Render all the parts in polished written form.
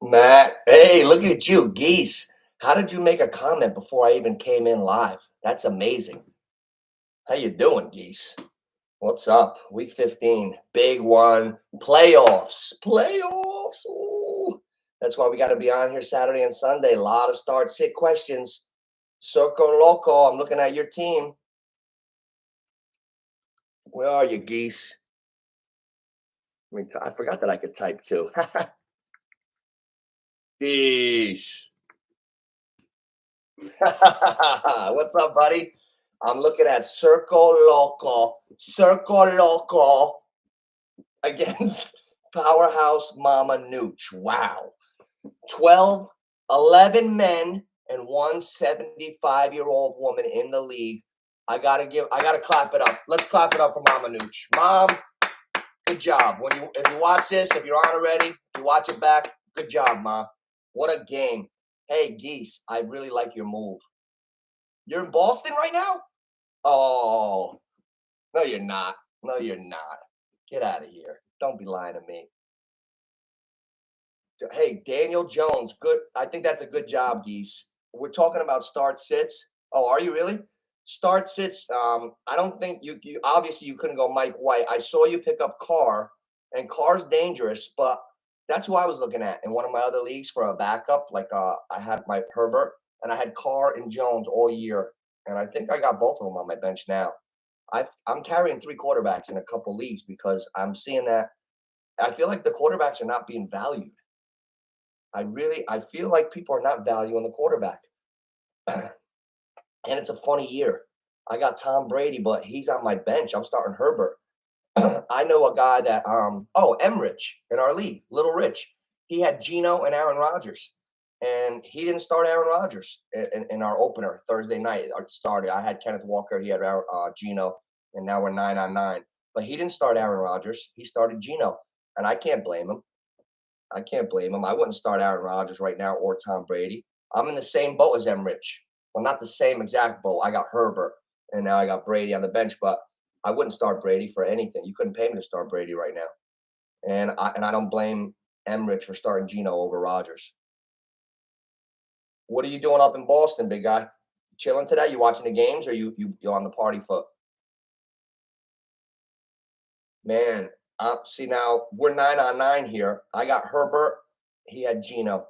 Matt, hey, look at you, geese. How did you make a comment before I even came in live? That's amazing. How you doing, geese? What's up? Week 15, big one. Playoffs. Playoffs. Ooh. That's why we got to be on here Saturday and Sunday. A lot of start sit questions. Circo Loco. I'm looking at your team. Where are you, geese? I forgot that I could type too. Geese. What's up, buddy? I'm looking at Circo Loco against Powerhouse Mama Nooch. Wow. 12, 11 men and one 75-year-old woman in the league. I gotta clap it up. Let's clap it up for Mama Nooch. Mom, good job. If you watch this, if you're on already, if you watch it back, good job, Ma. What a game. Hey, geese, I really like your move. You're in Boston right now? Oh, no, you're not. No, you're not. Get out of here. Don't be lying to me. Hey, Daniel Jones, good. I think that's a good job, Geese. We're talking about start sits. Oh, are you really? Start sits. I don't think you obviously you couldn't go Mike White. I saw you pick up Carr, and Carr's dangerous, but that's who I was looking at in one of my other leagues for a backup. I had my Herbert and I had Carr and Jones all year, and I think I got both of them on my bench now. I'm carrying three quarterbacks in a couple leagues because I'm seeing that I feel like the quarterbacks are not being valued. I feel like people are not valuing the quarterback. And it's a funny year. I got Tom Brady, but he's on my bench. I'm starting Herbert. I know a guy that Emrich in our league, Little Rich. He had Geno and Aaron Rodgers. And he didn't start Aaron Rodgers in our opener Thursday night. Our started. I had Kenneth Walker, he had Geno, and now we're 9-9. But he didn't start Aaron Rodgers. He started Geno. And I can't blame him. I can't blame him. I wouldn't start Aaron Rodgers right now or Tom Brady. I'm in the same boat as Emrich. Well, not the same exact boat. I got Herbert, and now I got Brady on the bench, but I wouldn't start Brady for anything. You couldn't pay me to start Brady right now. And I don't blame Emrich for starting Geno over Rodgers. What are you doing up in Boston, big guy? Chilling today? You watching the games or you on the party foot? Man, see now we're 9-9 here. I got Herbert. He had Geno.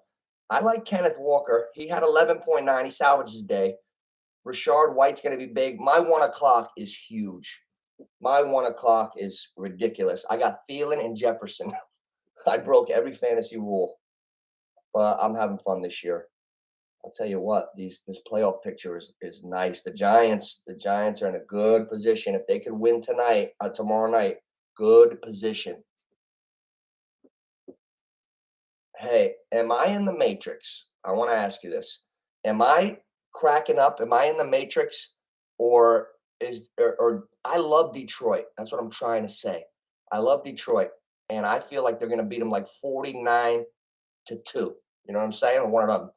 I like Kenneth Walker. He had 11.9. He salvaged his day. Rashard White's going to be big. My 1 o'clock is huge. My 1 o'clock is ridiculous. I got Thielen and Jefferson. I broke every fantasy rule, but I'm having fun this year. I'll tell you what, this playoff picture is nice. The Giants are in a good position. If they can win tonight, tomorrow night, good position. Hey, am I in the matrix? I want to ask you this. Am I cracking up? Am I in the matrix or or I love Detroit. That's what I'm trying to say. I love Detroit and I feel like they're going to beat them like 49-2. You know what I'm saying? One of them.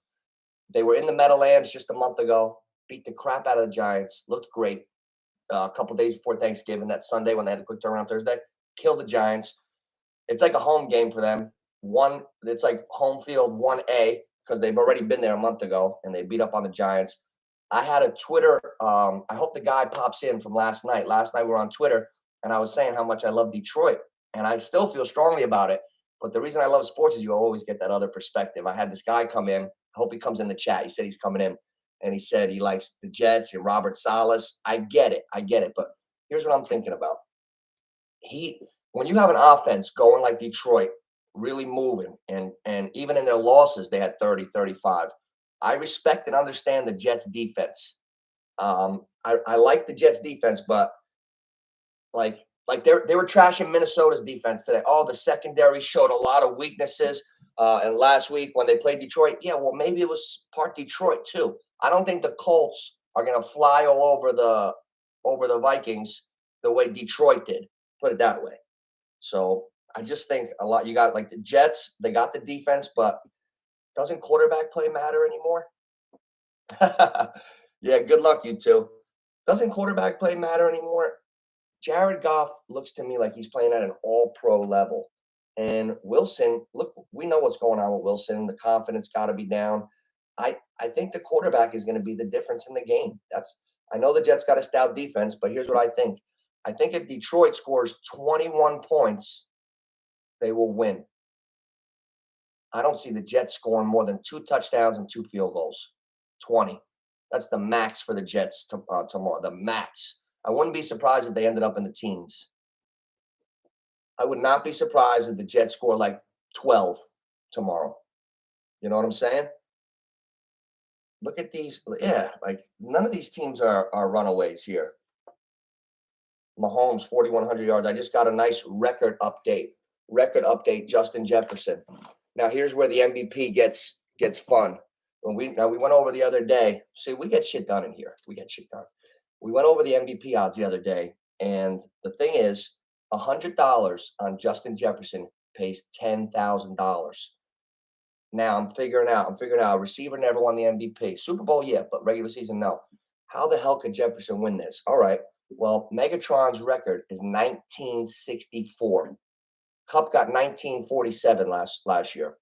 They were in the Meadowlands just a month ago, beat the crap out of the Giants, looked great. A couple days before Thanksgiving, that Sunday when they had the quick turnaround Thursday, killed the Giants. It's like a home game for them. It's like home field 1A because they've already been there a month ago and they beat up on the Giants. I had a Twitter. I hope the guy pops in from last night. Last night we were on Twitter and I was saying how much I love Detroit and I still feel strongly about it. But the reason I love sports is you always get that other perspective. I had this guy come in. I hope he comes in the chat. He said he's coming in and he said he likes the Jets and Robert Salas. I get it. But here's what I'm thinking about. When you have an offense going like Detroit, really moving, and even in their losses, they had 30, 35. I respect and understand the Jets defense. I like the Jets defense, but they were trashing Minnesota's defense today. Oh, the secondary showed a lot of weaknesses. And last week when they played Detroit, yeah, well, maybe it was part Detroit too. I don't think the Colts are going to fly all over the Vikings the way Detroit did. Put it that way. So I just think a lot. You got like the Jets, they got the defense, but doesn't quarterback play matter anymore? Yeah, good luck, you two. Doesn't quarterback play matter anymore? Jared Goff looks to me like he's playing at an all pro level. And Wilson, look, we know what's going on with Wilson. The confidence got to be down. I think the quarterback is going to be the difference in the game. I know the Jets got a stout defense, but here's what I think. I think if Detroit scores 21 points, they will win. I don't see the Jets scoring more than 2 touchdowns and 2 field goals. 20. That's the max for the Jets tomorrow. The max. I wouldn't be surprised if they ended up in the teens. I would not be surprised if the Jets score like 12 tomorrow. You know what I'm saying? Look at these. Yeah, like none of these teams are runaways here. Mahomes, 4,100 yards. I just got a nice record update. Record update, Justin Jefferson. Now here's where the MVP gets fun. When we went over the other day. See, we get shit done in here. We get shit done. We went over the MVP odds the other day, and the thing is, $100 on Justin Jefferson pays $10,000. Now I'm figuring out. Receiver never won the MVP. Super Bowl, yeah, but regular season, no. How the hell could Jefferson win this? All right. Well, Megatron's record is 1964. Cup got 1947 last year.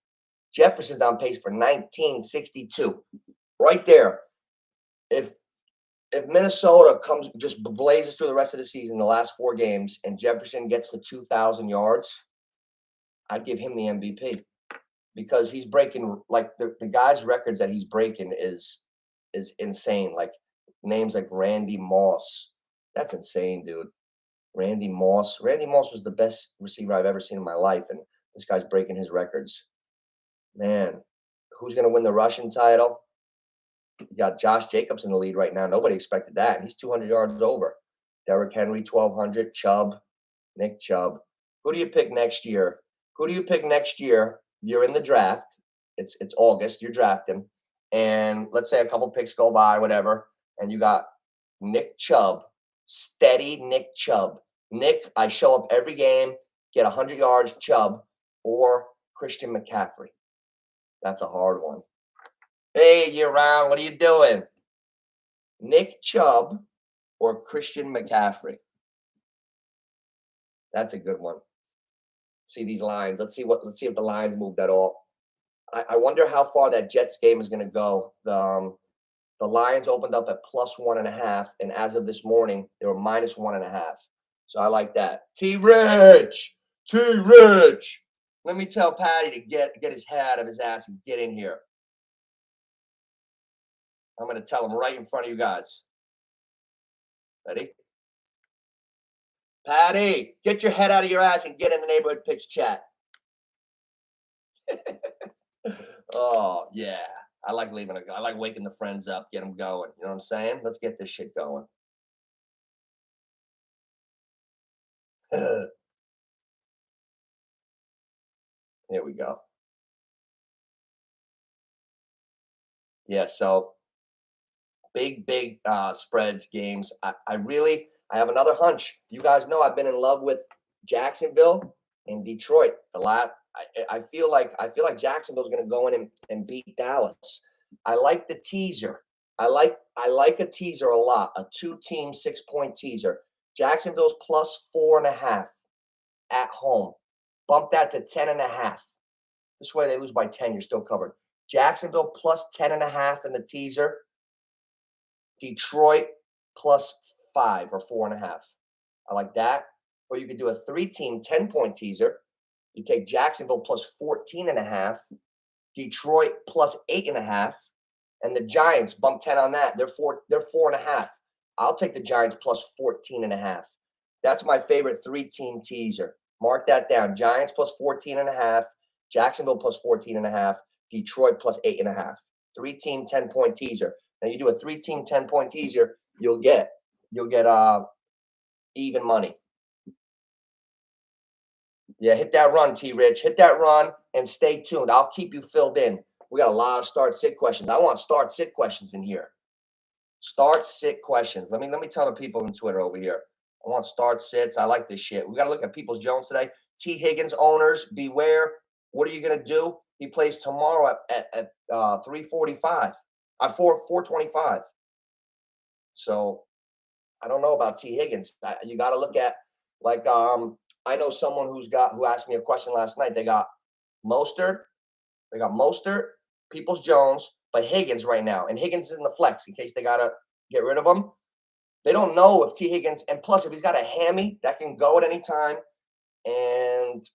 Jefferson's on pace for 1962. Right there. If Minnesota just blazes through the rest of the season, the last 4 games, and Jefferson gets to 2,000 yards, I'd give him the MVP because he's breaking like the guy's records that he's breaking is insane. Like names like Randy Moss. That's insane, dude. Randy Moss. Randy Moss was the best receiver I've ever seen in my life, and this guy's breaking his records. Man, who's going to win the Russian title? You got Josh Jacobs in the lead right now. Nobody expected that. And he's 200 yards over. Derrick Henry, 1,200. Chubb, Nick Chubb. Who do you pick next year? You're in the draft. It's August. You're drafting. And let's say a couple picks go by, whatever. And you got Nick Chubb, steady Nick Chubb. Nick, I show up every game, get 100 yards, Chubb, or Christian McCaffrey. That's a hard one. Hey, year round, what are you doing? Nick Chubb or Christian McCaffrey? That's a good one. See these lines. Let's see if the lines moved at all. I wonder how far that Jets game is going to go. The Lions opened up at +1.5, and as of this morning, they were -1.5. So I like that. T-Rich. Let me tell Patty to get his head out of his ass and get in here. I'm going to tell him right in front of you guys. Ready? Patty, get your head out of your ass and get in the neighborhood picks chat. Oh, yeah. I like waking the friends up, get them going. You know what I'm saying? Let's get this shit going. Here we go. Yeah, so big spreads games. I have another hunch. You guys know I've been in love with Jacksonville and Detroit a lot. I feel like Jacksonville's going to go in and beat Dallas. I like the teaser. I like a teaser a lot. A 2-team 6-point teaser. Jacksonville's +4.5 at home. Bump that to 10.5. This way they lose by 10. You're still covered. Jacksonville +10.5 in the teaser. Detroit +5 or 4.5. I like that. Or you could do a 3-team 10-point teaser. You take Jacksonville +14.5, Detroit +8.5, and the Giants bump 10 on that. They're 4.5. I'll take the Giants +14.5. That's my favorite 3-team teaser. Mark that down. Giants +14.5, Jacksonville +14.5, Detroit +8.5. 3-team 10-point teaser. Now you do a 3-team 10-point teaser, you'll get even money. Yeah, hit that run, T-Rich. Hit that run and stay tuned. I'll keep you filled in. We got a lot of start-sit questions. I want start-sit questions in here. Start-sit questions. Let me tell the people on Twitter over here. I want start-sits. I like this shit. We got to look at Peoples Jones today. T. Higgins owners, beware. What are you going to do? He plays tomorrow at 3:45. 4:25. So I don't know about T. Higgins. You got to look at like I know someone who asked me a question last night. Mostert, they got Mostert, Peoples-Jones, but Higgins right now, and Higgins is in the flex in case they gotta get rid of him. They don't know if T. Higgins, and plus if he's got a hammy that can go at any time, and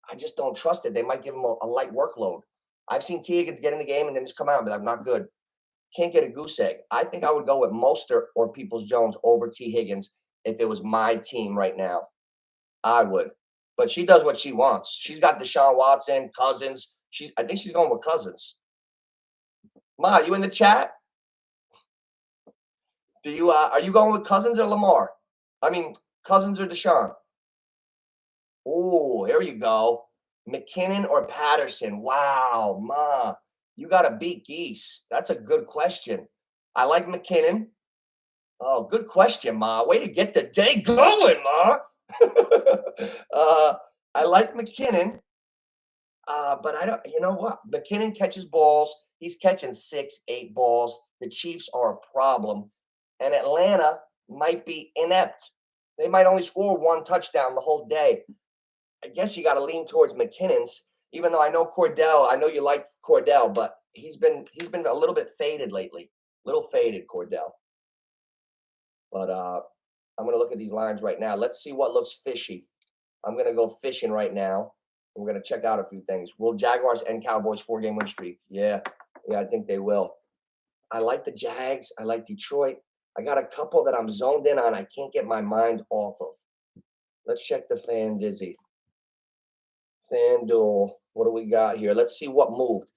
I just don't trust it. They might give him a light workload. I've seen T. Higgins get in the game and then just come out and be like, not good. Can't get a goose egg. I think I would go with Mostert or Peoples-Jones over T. Higgins if it was my team right now. I would. But she does what she wants. She's got Deshaun Watson, Cousins. I think she's going with Cousins. Ma, you in the chat? Are you going with Cousins or Lamar? I mean, Cousins or Deshaun? Oh, here you go. McKinnon or Patterson? Wow, Ma, you got to beat Geese. That's a good question. I like McKinnon. Oh, good question, Ma. Way to get the day going, Ma. I like McKinnon, but I don't. You know what? McKinnon catches balls. He's catching 6, 8 balls. The Chiefs are a problem, and Atlanta might be inept. They might only score 1 touchdown the whole day. I guess you got to lean towards McKinnon's, even though I know Cordell. I know you like Cordell, but he's been a little bit faded lately. Little faded, Cordell. But I'm going to look at these lines right now. Let's see what looks fishy. I'm going to go fishing right now. We're going to check out a few things. Will Jaguars and Cowboys 4-game win streak? Yeah, I think they will. I like the Jags. I like Detroit. I got a couple that I'm zoned in on. I can't get my mind off of. Let's check the fan dizzy. FanDuel, what do we got here? Let's see what moved.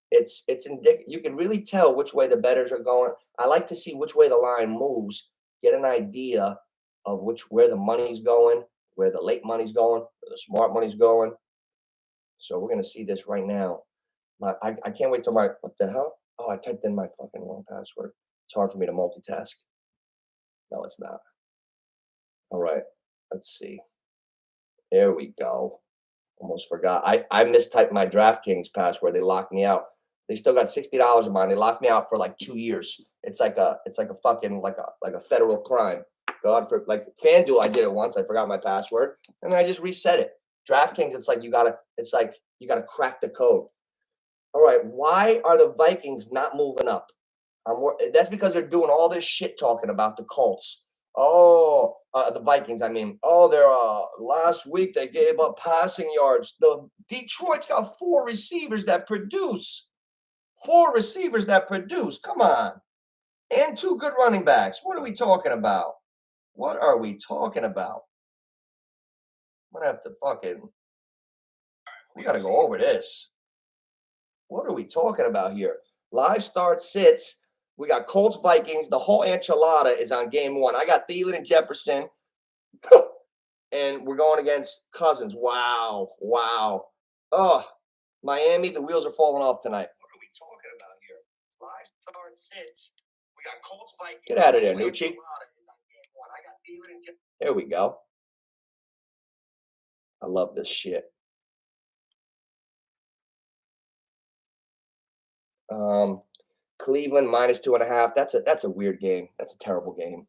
It's indicative. You can really tell which way the bettors are going. I like to see which way the line moves, get an idea of where the money's going, where the late money's going, where the smart money's going. So we're gonna see this right now. I can't wait till what the hell? Oh, I typed in my fucking wrong password. It's hard for me to multitask. No, it's not. All right, let's see. There we go. Almost forgot. I mistyped my DraftKings password. They locked me out. They still got $60 of mine. They locked me out for like 2 years. It's like a fucking like a federal crime. God, for like FanDuel, I did it once. I forgot my password, and then I just reset it. DraftKings, it's like you gotta crack the code. All right, why are the Vikings not moving up? That's because they're doing all this shit talking about the Colts. Oh, the Vikings, I mean. Oh, they're last week they gave up passing yards. The Detroit's got 4 receivers that produce. 4 receivers that produce. Come on. And 2 good running backs. What are we talking about? What are we talking about? I'm gonna have to we gotta go over this. What are we talking about here? Live start sits. We got Colts Vikings. The whole enchilada is on game 1. I got Thielen and Jefferson. And we're going against Cousins. Wow. Oh, Miami, the wheels are falling off tonight. What are we talking about here? Live start sits. We got Colts Vikings. Get out of there, NOOCH. There we go. I love this shit. Cleveland -2.5. That's a weird game. That's a terrible game.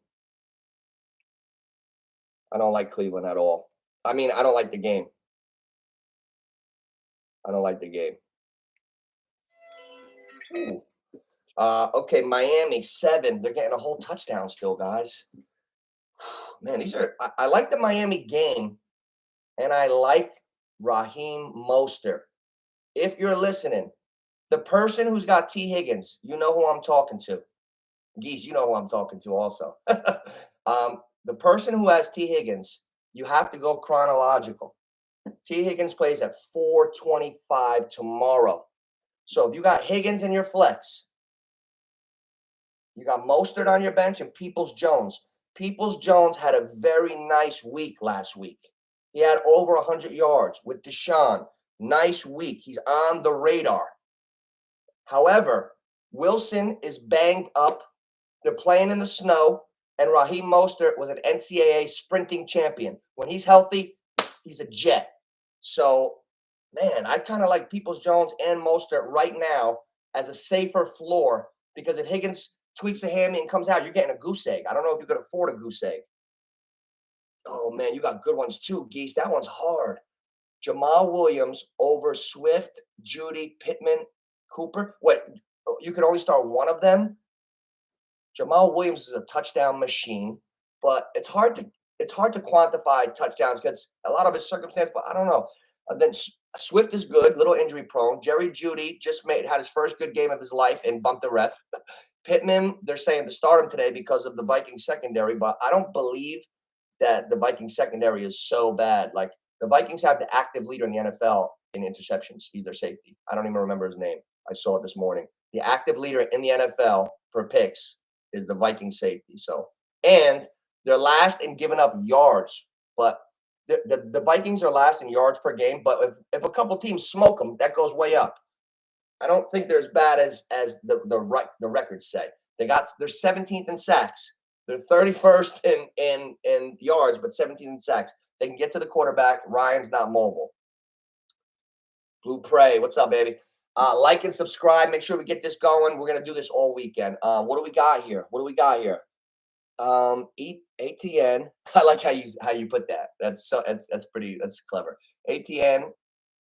I don't like Cleveland at all. I mean, I don't like the game. Ooh. Okay, Miami 7. They're getting a whole touchdown still, guys. Man, I like the Miami game, and I like Raheem Mostert. If you're listening, the person who's got T. Higgins, you know who I'm talking to. Geese, you know who I'm talking to also. The person who has T. Higgins, you have to go chronological. T. Higgins plays at 4:25 tomorrow. So if you got Higgins in your flex, you got Mostert on your bench and Peoples-Jones. Peoples-Jones had a very nice week last week. He had over 100 yards with Deshaun. Nice week. He's on the radar. However, Wilson is banged up. They're playing in the snow, and Raheem Mostert was an NCAA sprinting champion. When he's healthy, he's a jet. So, man, I kind of like Peoples-Jones and Mostert right now as a safer floor, because if Higgins tweaks a hammy and comes out, you're getting a goose egg. I don't know if you could afford a goose egg. Oh man, you got good ones too, Geese. That one's hard. Jamal Williams over Swift, Judy, Pittman, Cooper. What? You can only start one of them. Jamal Williams is a touchdown machine, but it's hard to quantify touchdowns because a lot of it's circumstance. But I don't know. Then Swift is good, little injury prone. Jerry Judy just had his first good game of his life and bumped the ref. Pittman, they're saying to start him today because of the Vikings secondary, but I don't believe that the Vikings secondary is so bad. Like the Vikings have the active leader in the NFL in interceptions. He's their safety. I don't even remember his name. I saw it this morning. The active leader in the NFL for picks is the Viking safety. So, and they're last in giving up yards, but the Vikings are last in yards per game. But if a couple teams smoke them, that goes way up. I don't think they're as bad as the records say. They're 17th in sacks. They're 31st in yards, but 17th in sacks. They can get to the quarterback. Ryan's not mobile. Blue Prey, what's up, baby? Like and subscribe. Make sure we get this going. We're gonna do this all weekend. What do we got here? ATN. I like how you put that. That's clever. ATN.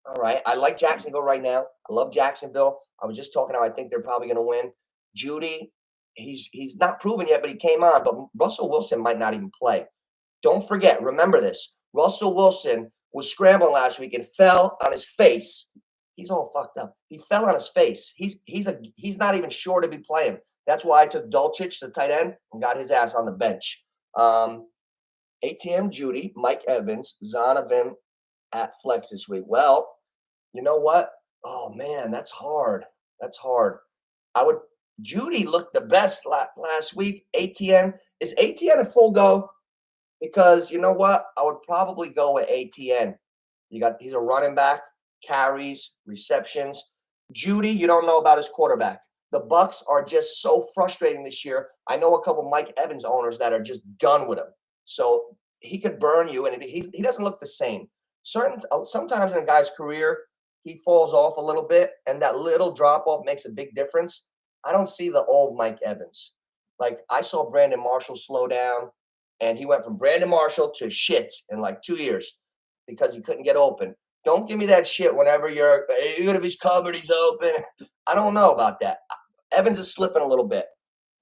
All right. I like Jacksonville right now. I love Jacksonville. I was just talking how I think they're probably going to win. Judy, he's not proven yet, but he came on. But Russell Wilson might not even play. Don't forget, remember this. Russell Wilson was scrambling last week and fell on his face. He's all fucked up. He fell on his face. He's not even sure to be playing. That's why I took Dulcich, the tight end, and got his ass on the bench. ATM Judy, Mike Evans, Zonovan at flex this week. Well, you know what? Oh man, that's hard. That's hard. I would. Judy looked the best last week. ATN, is ATN a full go? Because you know what? I would probably go with ATN. He's a running back, carries, receptions. Judy, you don't know about his quarterback. The Bucks are just so frustrating this year. I know a couple Mike Evans owners that are just done with him. So he could burn you, and he doesn't look the same. Sometimes in a guy's career, he falls off a little bit, and that little drop off makes a big difference. I don't see the old Mike Evans. Like I saw Brandon Marshall slow down, and he went from Brandon Marshall to shit in like 2 years because he couldn't get open. Don't give me that shit whenever even if he's covered, he's open. I don't know about that. Evans is slipping a little bit.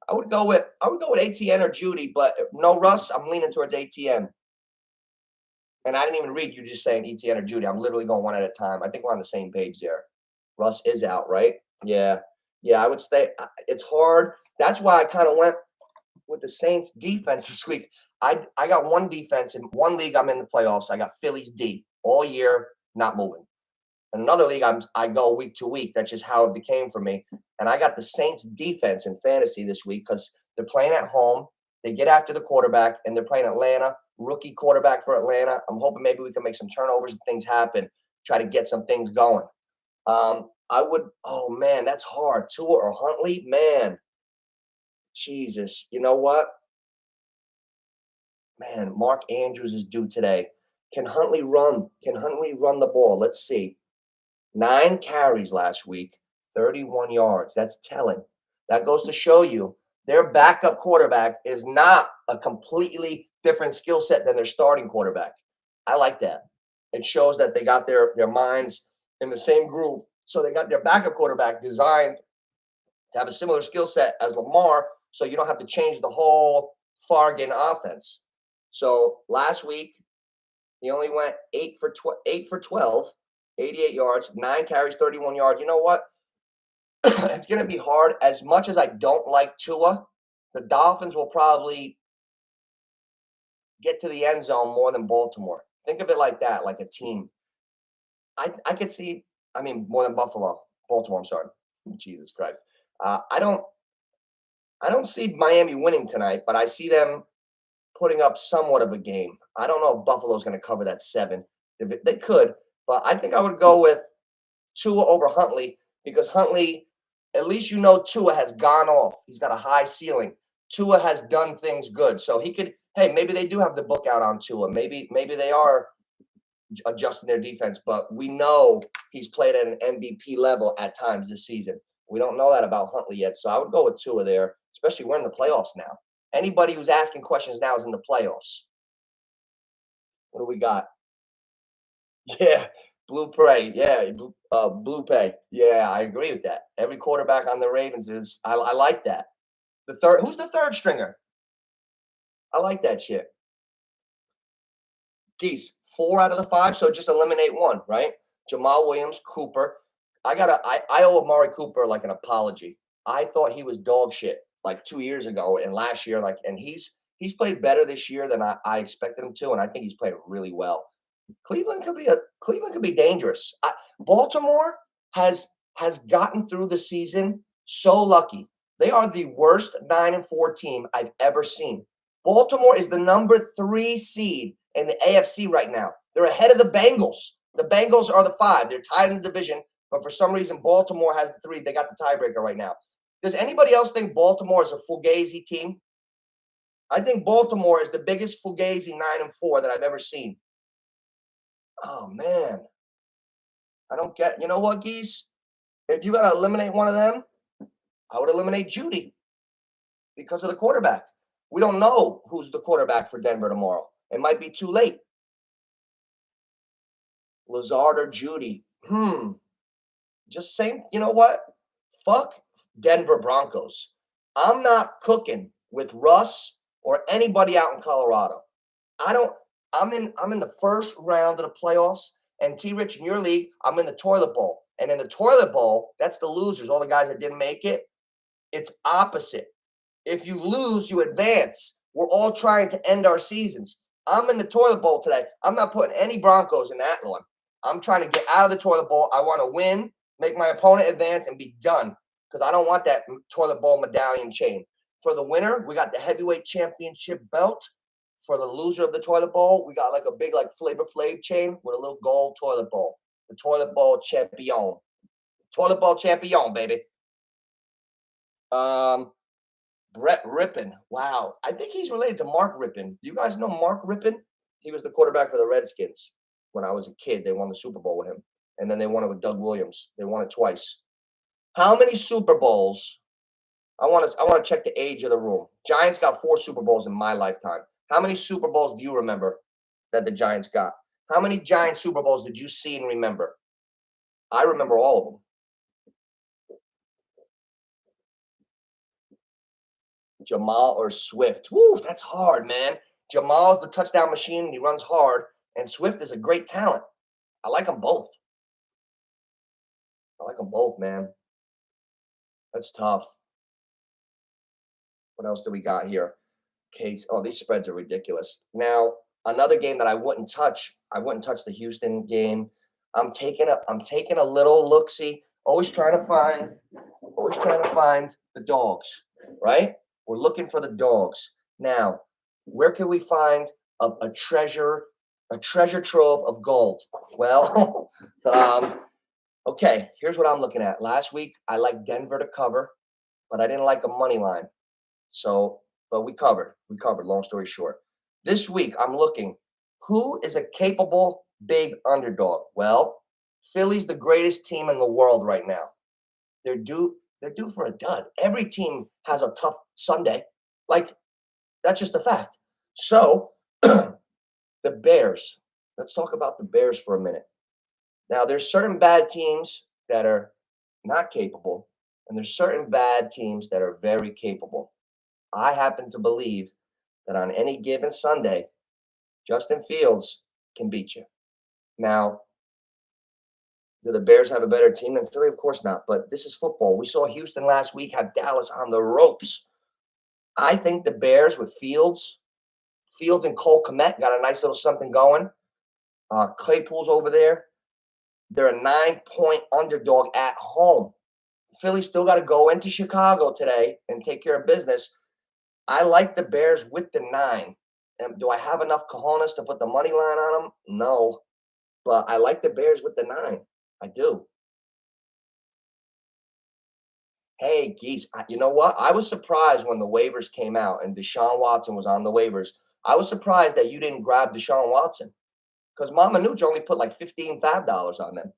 I would go with ATN or Judy, but no Russ. I'm leaning towards ATN. And I didn't even read you just saying ETN or Judy. I'm literally going one at a time. I think we're on the same page there. Russ is out, right? Yeah. Yeah, I would stay. It's hard. That's why I kind of went with the Saints defense this week. I got one defense in one league. I'm in the playoffs. I got Phillies D all year, not moving. In another league, I go week to week. That's just how it became for me. And I got the Saints defense in fantasy this week because they're playing at home. They get after the quarterback, and they're playing Atlanta. Rookie quarterback for Atlanta. I'm hoping maybe we can make some turnovers and things happen. Try to get some things going. I would. Oh man, that's hard. Tua or Huntley, man. Jesus, you know what? Man, Mark Andrews is due today. Can Huntley run? Can Huntley run the ball? Let's see. 9 carries last week, 31 yards. That's telling. That goes to show you their backup quarterback is not a completely different skill set than their starting quarterback. I like that. It shows that they got their minds in the same group. So they got their backup quarterback designed to have a similar skill set as Lamar, so you don't have to change the whole Fargan offense. So last week, he only went 8 for 12, 88 yards, 9 carries, 31 yards. You know what? It's going to be hard. As much as I don't like Tua, the Dolphins will probably get to the end zone more than Baltimore. Think of it like that, like a team. I could see, more than Baltimore, I'm sorry. Jesus Christ. I don't see Miami winning tonight, but I see them putting up somewhat of a game. I don't know if Buffalo's going to cover that 7. They could, but I think I would go with Tua over Huntley because Huntley, at least Tua has gone off. He's got a high ceiling. Tua has done things good. So he could, hey, maybe they do have the book out on Tua. Maybe they are adjusting their defense, but we know he's played at an MVP level at times this season. We don't know that about Huntley yet. So I would go with Tua there, especially we're in the playoffs now. Anybody who's asking questions now is in the playoffs. What do we got? Yeah, blue pay. Yeah, blue pay. Yeah, I agree with that. Every quarterback on the Ravens is. I like that. The third. Who's the third stringer? I like that shit. Geese. 4 out of the 5. So just eliminate one, right? Jamal Williams, Cooper. I owe Amari Cooper like an apology. I thought he was dog shit like 2 years ago and last year, like, and he's played better this year than I expected him to, and I think he's played really well. Cleveland could be dangerous. Baltimore has has gotten through the season so lucky. They are the worst 9-4 team I've ever seen. Baltimore is the number 3 seed in the AFC right now. They're ahead of the Bengals. The Bengals are the 5. They're tied in the division, but for some reason Baltimore has the 3. They got the tiebreaker right now. Does anybody else think Baltimore is a fugazi team? I think Baltimore is the biggest fugazi 9-4 that I've ever seen. Oh man, I don't get. You know what, Geese? If you got to eliminate one of them, I would eliminate Judy because of the quarterback. We don't know who's the quarterback for Denver tomorrow. It might be too late. Lazard or Judy. Just saying. You know what? Fuck Denver Broncos. I'm not cooking with Russ or anybody out in Colorado. I don't. I'm in the first round of the playoffs. And T Rich, in your league, I'm in the toilet bowl. And in the toilet bowl, that's the losers, all the guys that didn't make it. It's opposite. If you lose, you advance. We're all trying to end our seasons. I'm in the toilet bowl today. I'm not putting any Broncos in that one. I'm trying to get out of the toilet bowl. I want to win, make my opponent advance, and be done because I don't want that toilet bowl medallion chain. For the winner, we got the heavyweight championship belt. For the loser of the toilet bowl, we got like a big like Flavor Flav chain with a little gold toilet bowl. The toilet bowl champion. Toilet bowl champion, baby. Brett Rippon. Wow. I think he's related to Mark Rippon. Do you guys know Mark Rippon? He was the quarterback for the Redskins when I was a kid. They won the Super Bowl with him. And then they won it with Doug Williams. They won it twice. How many Super Bowls? I want to check the age of the room. Giants got 4 Super Bowls in my lifetime. How many Super Bowls do you remember that the Giants got? How many Giant Super Bowls did you see and remember? I remember all of them. Jamal or Swift? Woo, that's hard, man. Jamal's the touchdown machine and he runs hard, and Swift is a great talent. I like them both. I like them both, man. That's tough. What else do we got here? Case. Oh, these spreads are ridiculous. Now, another game that I wouldn't touch. I wouldn't touch the Houston game. I'm taking a little look-see. Always trying to find the dogs, right? We're looking for the dogs. Now, where can we find a treasure trove of gold? Well, okay, here's what I'm looking at. Last week, I liked Denver to cover, but I didn't like a money line. So, but we covered. We covered, long story short. This week, I'm looking, who is a capable big underdog? Well, Philly's the greatest team in the world right now. They're due for a dud. Every team has a tough Sunday. Like, that's just a fact. So, the Bears. Let's talk about the Bears for a minute. Now, there's certain bad teams that are not capable, and there's certain bad teams that are very capable. I happen to believe that on any given Sunday, Justin Fields can beat you. Now, do the Bears have a better team than Philly? Of course not. But this is football. We saw Houston last week have Dallas on the ropes. I think the Bears with Fields and Cole Kmet got a nice little something going. Claypool's over there. They're a 9-point underdog at home. Philly still got to go into Chicago today and take care of business. I like the Bears with the 9. And do I have enough cojones to put the money line on them? No. But I like the Bears with the 9. I do. Hey, Geese, you know what? I was surprised when the waivers came out and Deshaun Watson was on the waivers. I was surprised that you didn't grab Deshaun Watson because Mama Nooch only put like $15 on them.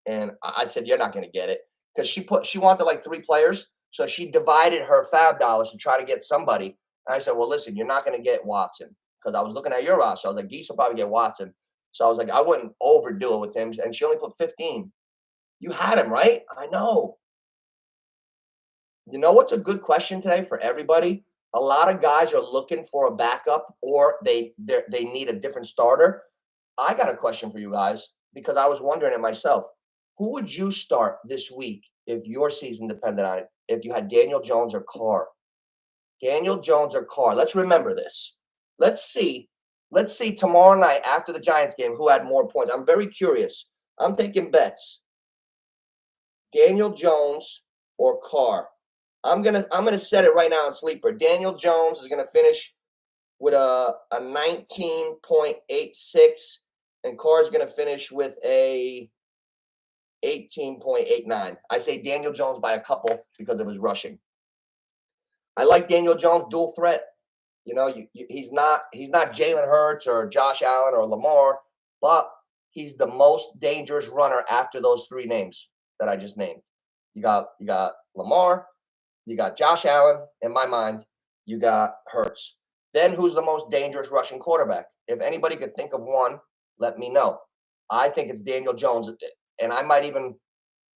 And I said, you're not going to get it because she wanted like 3 players. So she divided her $5 to try to get somebody. And I said, well, listen, you're not going to get Watson because I was looking at your roster. I was like, Geese will probably get Watson. So I was like, I wouldn't overdo it with him. And she only put 15. You had him, right? I know. You know what's a good question today for everybody? A lot of guys are looking for a backup or they need a different starter. I got a question for you guys because I was wondering it myself. Who would you start this week if your season depended on it? If you had Daniel Jones or Carr? Daniel Jones or Carr? Let's remember this. Let's see. Let's see tomorrow night after the Giants game who had more points. I'm very curious. I'm taking bets. Daniel Jones or Carr? I'm gonna set it right now on sleeper. Daniel Jones is gonna finish with a 19.86, and Carr is gonna finish with a 18.89. I say Daniel Jones by a couple because of his rushing. I like Daniel Jones dual threat. You know, he's not Jalen Hurts or Josh Allen or Lamar, but he's the most dangerous runner after those three names that I just named. You got Lamar, you got Josh Allen. In my mind, you got Hurts. Then who's the most dangerous rushing quarterback? If anybody could think of one, let me know. I think it's Daniel Jones, and I might even.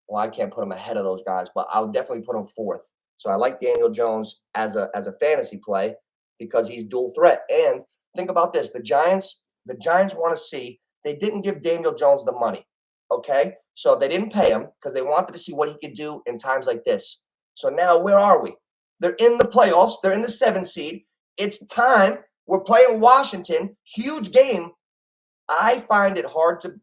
Well, I can't put him ahead of those guys, but I'll definitely put him fourth. So I like Daniel Jones as a fantasy play because he's dual threat. And think about this: the Giants want to see. They didn't give Daniel Jones the money, okay? So they didn't pay him because they wanted to see what he could do in times like this. So now where are we? They're in the playoffs. They're in the 7th seed. It's time. We're playing Washington. Huge game. I find it hard to.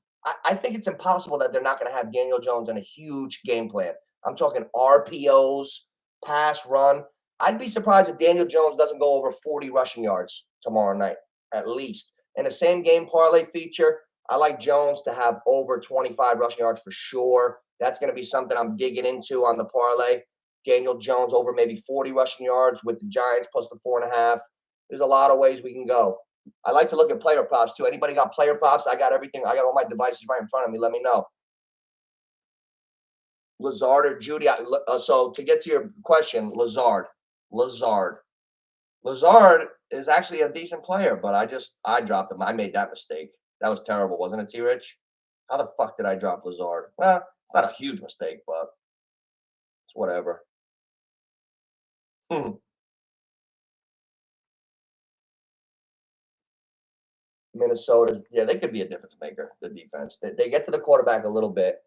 I think it's impossible that they're not going to have Daniel Jones in a huge game plan. I'm talking RPOs, pass, run. I'd be surprised if Daniel Jones doesn't go over 40 rushing yards tomorrow night, at least. In the same game parlay feature, I like Jones to have over 25 rushing yards for sure. That's going to be something I'm digging into on the parlay. Daniel Jones over maybe 40 rushing yards with the Giants plus the 4.5. There's a lot of ways we can go. I like to look at player props too. Anybody got player props? I got everything. I got all my devices right in front of me. Let me know. Lazard or Judy. So to get to your question, Lazard is actually a decent player, but I dropped him. I made that mistake. That was terrible, wasn't it, T. Rich? How the fuck did I drop Lazard? Well, it's not a huge mistake, but it's whatever. Minnesota, yeah, they could be a difference maker, the defense. They get to the quarterback a little bit.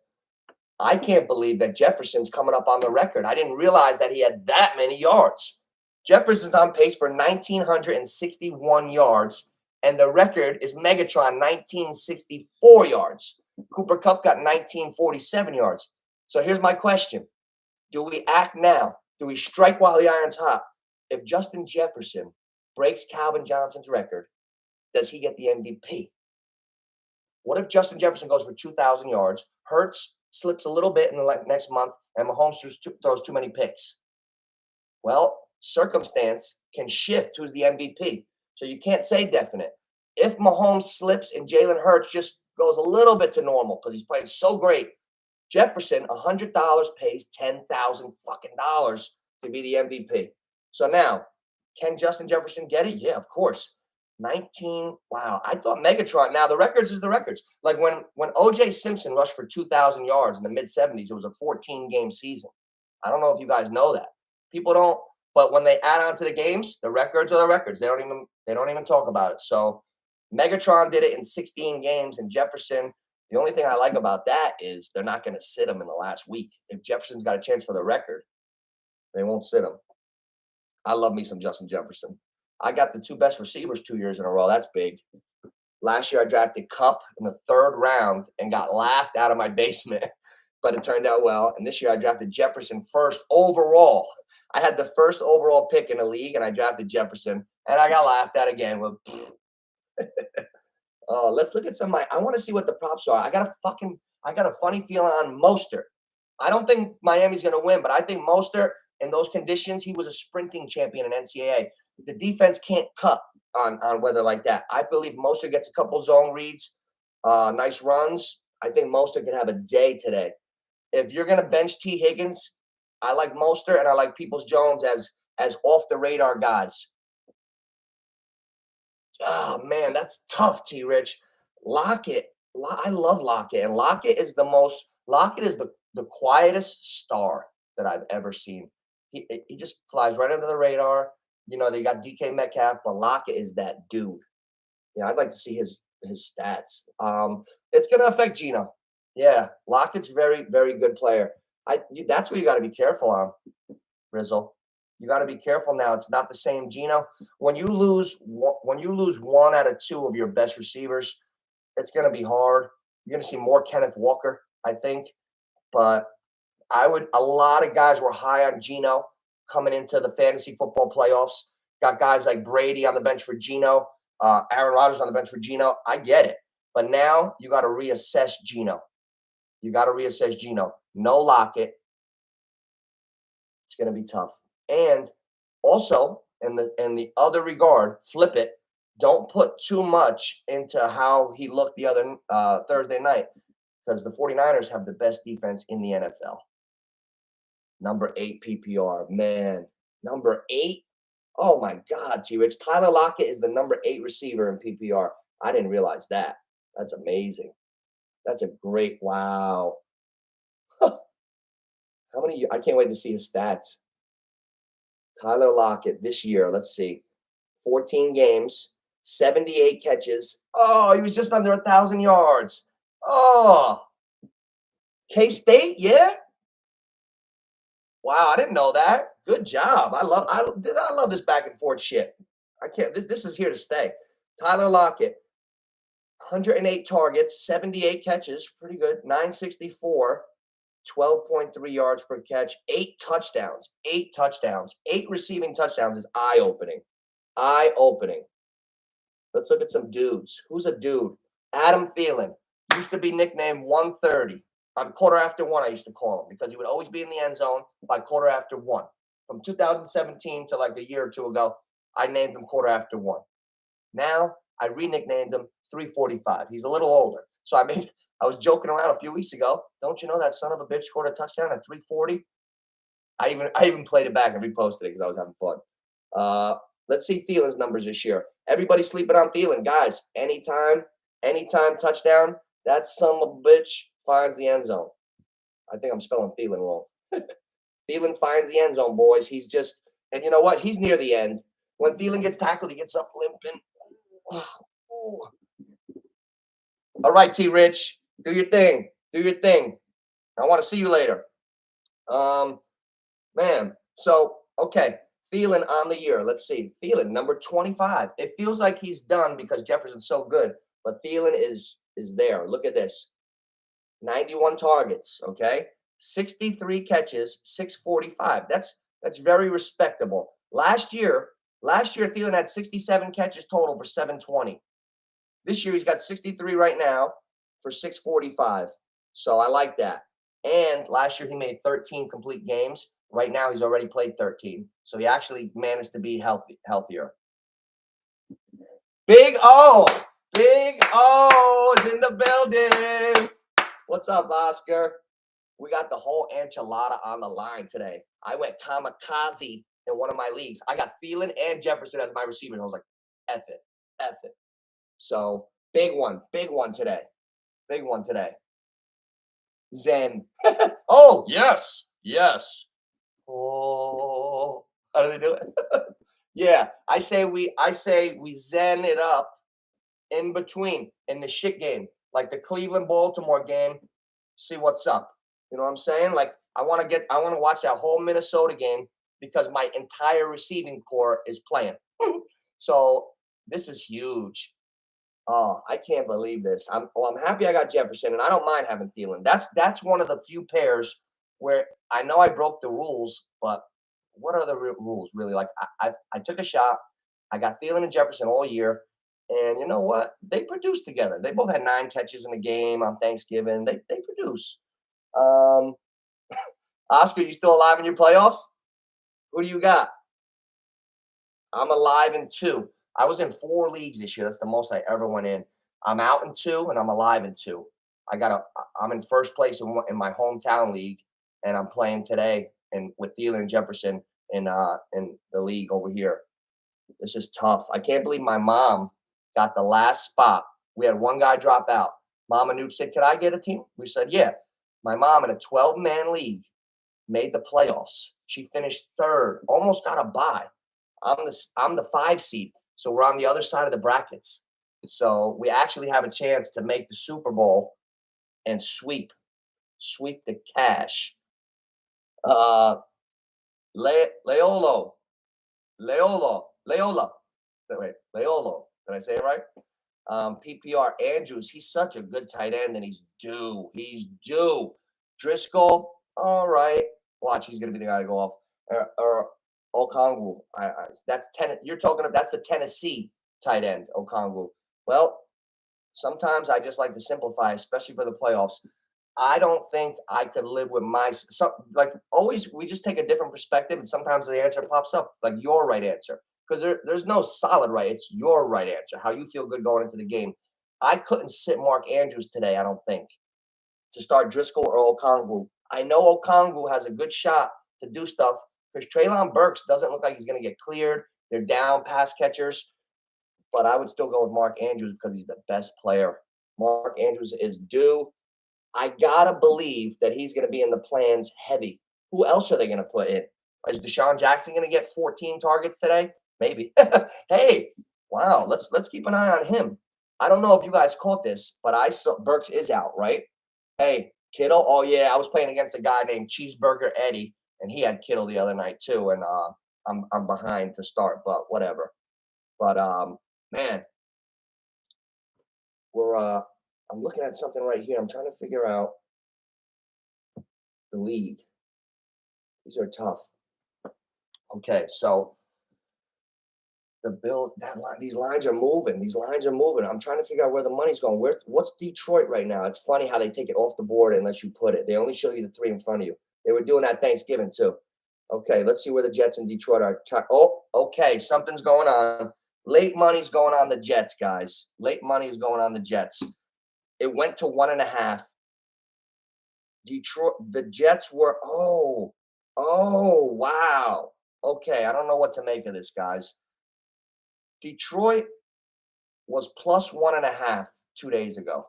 I can't believe that Jefferson's coming up on the record. I didn't realize that he had that many yards. Jefferson's on pace for 1,961 yards, and the record is Megatron 1,964 yards. Cooper Kupp got 1,947 yards. So here's my question. Do we act now? Do we strike while the iron's hot? If Justin Jefferson breaks Calvin Johnson's record, does he get the MVP? What if Justin Jefferson goes for 2,000 yards, Hurts slips a little bit in the next month, and Mahomes throws too many picks? Well, circumstance can shift who's the MVP. So you can't say definite. If Mahomes slips and Jalen Hurts just goes a little bit to normal because he's playing so great, Jefferson, $100 pays $10,000 fucking dollars to be the MVP. So now, can Justin Jefferson get it? Yeah, of course. 19. Wow. I thought Megatron. Now the records is the records. Like when OJ Simpson rushed for 2,000 yards in the mid 70s, it was a 14-game season. I don't know if you guys know that. People don't. But when they add on to the games, the records are the records. They don't even talk about it. So Megatron did it in 16 games, and Jefferson. The only thing I like about that is they're not going to sit him in the last week. If Jefferson's got a chance for the record, they won't sit him. I love me some Justin Jefferson. I got the 2 best receivers 2 years in a row. That's big. Last year, I drafted Kupp in the 3rd round and got laughed out of my basement, but it turned out well. And this year, I drafted Jefferson 1st overall. I had the 1st overall pick in the league, and I drafted Jefferson, and I got laughed at again. Let's look at some of my. I want to see what the props are. I got a funny feeling on Mostert. I don't think Miami's going to win, but I think Mostert in those conditions, he was a sprinting champion in NCAA. The defense can't cut on weather like that. I believe Mostert gets a couple zone reads, nice runs. I think Mostert could have a day today. If you're going to bench T. Higgins, I like Mostert and I like Peoples-Jones as off the radar guys. Oh man, that's tough, T Rich. Lockett. I love Lockett. And Lockett is the quietest star that I've ever seen. He just flies right under the radar. They got DK Metcalf, but Lockett is that dude. Yeah, I'd like to see his stats. It's gonna affect Gino. Yeah, Lockett's very, very good player. That's where you got to be careful on, Rizzle. You got to be careful now. It's not the same Gino. When you lose one out of two of your best receivers, it's gonna be hard. You're gonna see more Kenneth Walker, I think. But a lot of guys were high on Gino coming into the fantasy football playoffs. Got guys like Brady on the bench for Gino, Aaron Rodgers on the bench for Gino. I get it. But now you got to reassess Gino. You got to reassess Gino. No Lockett. It's going to be tough. And also, in the other regard, flip it. Don't put too much into how he looked the other Thursday night because the 49ers have the best defense in the NFL. Number 8 PPR, man. Number 8. Oh my God, T Rich. Tyler Lockett is the number 8 receiver in PPR. I didn't realize that. That's amazing. That's a great wow. How many? I can't wait to see his stats. Tyler Lockett this year. Let's see. 14 games, 78 catches. Oh, he was just under 1,000 yards. Oh, K State, yeah. Wow, I didn't know that. Good job. I love this back and forth shit. I can't. This is here to stay. Tyler Lockett, 108 targets, 78 catches, pretty good. 964, 12.3 yards per catch, 8 touchdowns. 8 touchdowns. 8 receiving touchdowns is eye opening. Eye opening. Let's look at some dudes. Who's a dude? Adam Thielen used to be nicknamed 130. On quarter after one, I used to call him because he would always be in the end zone by quarter after one. From 2017 to like a year or two ago, I named him quarter after one. Now I re-nicknamed him 345. He's a little older. So I was joking around a few weeks ago. Don't you know that son of a bitch scored a touchdown at 340? I even played it back and reposted it because I was having fun. Let's see Thielen's numbers this year. Everybody sleeping on Thielen, guys. Anytime touchdown, that son of a bitch finds the end zone. I think I'm spelling Thielen wrong. Thielen finds the end zone, boys. And you know what? He's near the end. When Thielen gets tackled, he gets up limping. All right, T. Rich, do your thing. Do your thing. I want to see you later. Man. So okay, Thielen on the year. Let's see. Thielen number 25. It feels like he's done because Jefferson's so good, but Thielen is there. Look at this. 91 targets, okay? 63 catches, 645. That's very respectable. Last year Thielen had 67 catches total for 720. This year he's got 63 right now for 645. So I like that. And last year he made 13 complete games. Right now he's already played 13. So he actually managed to be healthier. Big O is in the building. What's up, Oscar? We got the whole enchilada on the line today. I went kamikaze in one of my leagues. I got Thielen and Jefferson as my receiver. And I was like, F it. So big one today. Big one today. Zen. Oh, yes. Oh, how do they do it? Yeah, I say we zen it up in between in the shit game, like the Cleveland Baltimore game. See what's up. You know what I'm saying? Like I want to watch that whole Minnesota game because my entire receiving core is playing. So this is huge. Oh, I can't believe this. I'm happy I got Jefferson, and I don't mind having Thielen. That's one of the few pairs where I know I broke the rules, but what are the rules really? Like I took a shot. I got Thielen and Jefferson all year, and you know what? They produced together. They both had 9 catches in the game on Thanksgiving. They produce. Um, Oscar, you still alive in your playoffs? Who do you got? I'm alive in 2. I was in 4 leagues this year. That's the most I ever went in. I'm out in 2 and I'm alive in 2. I'm in first place in my hometown league, and I'm playing today and with Thielen and Jefferson in the league over here. This is tough. I can't believe my mom got the last spot. We had one guy drop out. Mama NOOCH said, "Can I get a team?" We said, "Yeah." My mom in a 12-man league made the playoffs. She finished third, almost got a bye. I'm the 5 seed, so we're on the other side of the brackets. So we actually have a chance to make the Super Bowl and sweep the cash. Uh, Leolo, Leola. Wait, Leolo. Did I say it right? PPR Andrews. He's such a good tight end, and he's due. He's due. Driscoll. All right. Watch, he's gonna be the guy to go off. Or Okongwu. That's ten. You're talking about that's the Tennessee tight end, Okongwu. Well, sometimes I just like to simplify, especially for the playoffs. I don't think I could live with like always. We just take a different perspective, and sometimes the answer pops up like your right answer because there's no solid right. It's your right answer. How you feel good going into the game. I couldn't sit Mark Andrews today. I don't think to start Driscoll or Okongwu. I know Okongwu has a good shot to do stuff because Treylon Burks doesn't look like he's going to get cleared. They're down pass catchers, but I would still go with Mark Andrews because he's the best player. Mark Andrews is due. I gotta believe that he's going to be in the plans heavy. Who else are they going to put in? Is Deshaun Jackson going to get 14 targets today? Maybe. Hey, wow. Let's keep an eye on him. I don't know if you guys caught this, but I saw Burks is out, right? Hey, Kittle. Oh yeah, I was playing against a guy named Cheeseburger Eddie, and he had Kittle the other night too. And I'm behind to start, but whatever. But man, we're I'm looking at something right here. I'm trying to figure out the league. These are tough. Okay, so the bill that line, these lines are moving. These lines are moving. I'm trying to figure out where the money's going. What's Detroit right now? It's funny how they take it off the board and let you put it. They only show you the 3 in front of you. They were doing that Thanksgiving too. Okay, let's see where the Jets and Detroit are. Oh, okay, something's going on. Late money's going on the Jets, guys. Late money is going on the Jets. It went to 1.5. Detroit, the Jets were wow. Okay, I don't know what to make of this, guys. Detroit was plus 1.5 2 days ago.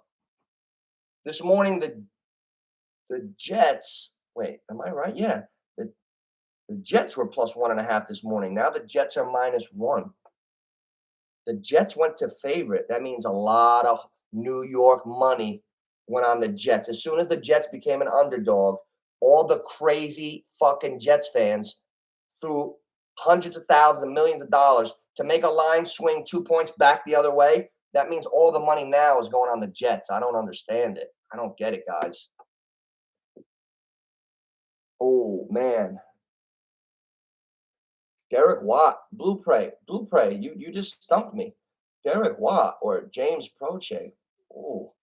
This morning, the Jets. Wait, am I right? Yeah, the Jets were plus 1.5 this morning. Now the Jets are -1. The Jets went to favorite. That means a lot of New York money went on the Jets. As soon as the Jets became an underdog, all the crazy fucking Jets fans threw hundreds of thousands, millions of dollars to make a line swing 2 points back the other way. That means all the money now is going on the Jets. I don't understand it. I don't get it, guys. Oh, man. Derek Watt, Blue Prey, you just stumped me. Derek Watt or James Proche. Oh,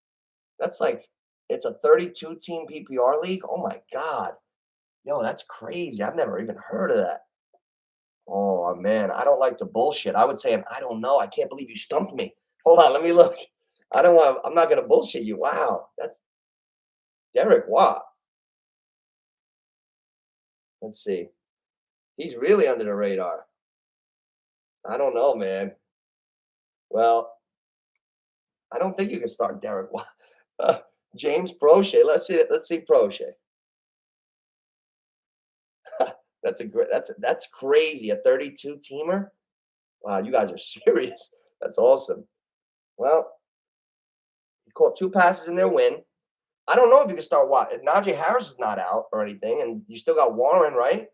that's like it's a 32 team PPR league. Oh my God. Yo, that's crazy. I've never even heard of that. Oh man, I don't like to bullshit. I would say I don't know. I can't believe you stumped me. Hold on, let me look. I'm not gonna bullshit you. Wow. That's Derek Watt. Let's see. He's really under the radar. I don't know, man. Well, I don't think you can start Derek Watt. James Proche. Let's see Proche. That's crazy. A 32 teamer. Wow, you guys are serious. That's awesome. Well, you caught 2 passes in their win. I don't know if you can start Watt. Najee Harris is not out or anything, and you still got Warren, right?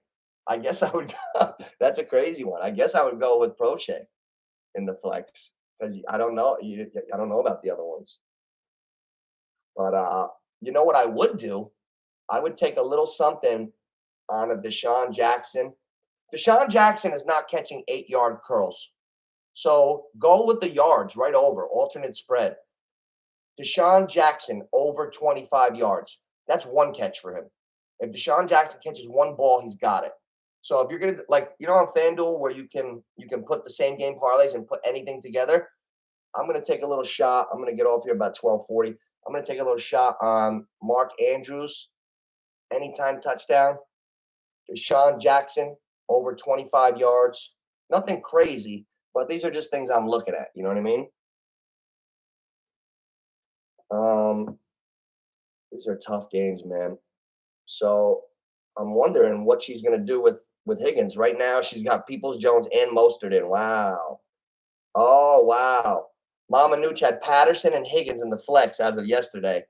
I guess I would. That's a crazy one. I guess I would go with Proche in the flex because I don't know. I don't know about the other ones, but you know what I would do? I would take a little something on a Deshaun Jackson. Deshaun Jackson is not catching 8-yard curls. So go with the yards right over, alternate spread. Deshaun Jackson over 25 yards. That's one catch for him. If Deshaun Jackson catches one ball, he's got it. So if you're gonna like, on FanDuel where you can put the same game parlays and put anything together, I'm gonna take a little shot. I'm gonna get off here about 12:40. I'm gonna take a little shot on Mark Andrews, anytime touchdown. Deshaun Jackson over 25 yards. Nothing crazy, but these are just things I'm looking at. You know what I mean? Um, these are tough games, man. So I'm wondering what she's gonna do with Higgins. Right now, she's got Peoples Jones and Mostert in. Wow. Oh wow. Mama Nooch had Patterson and Higgins in the flex as of yesterday.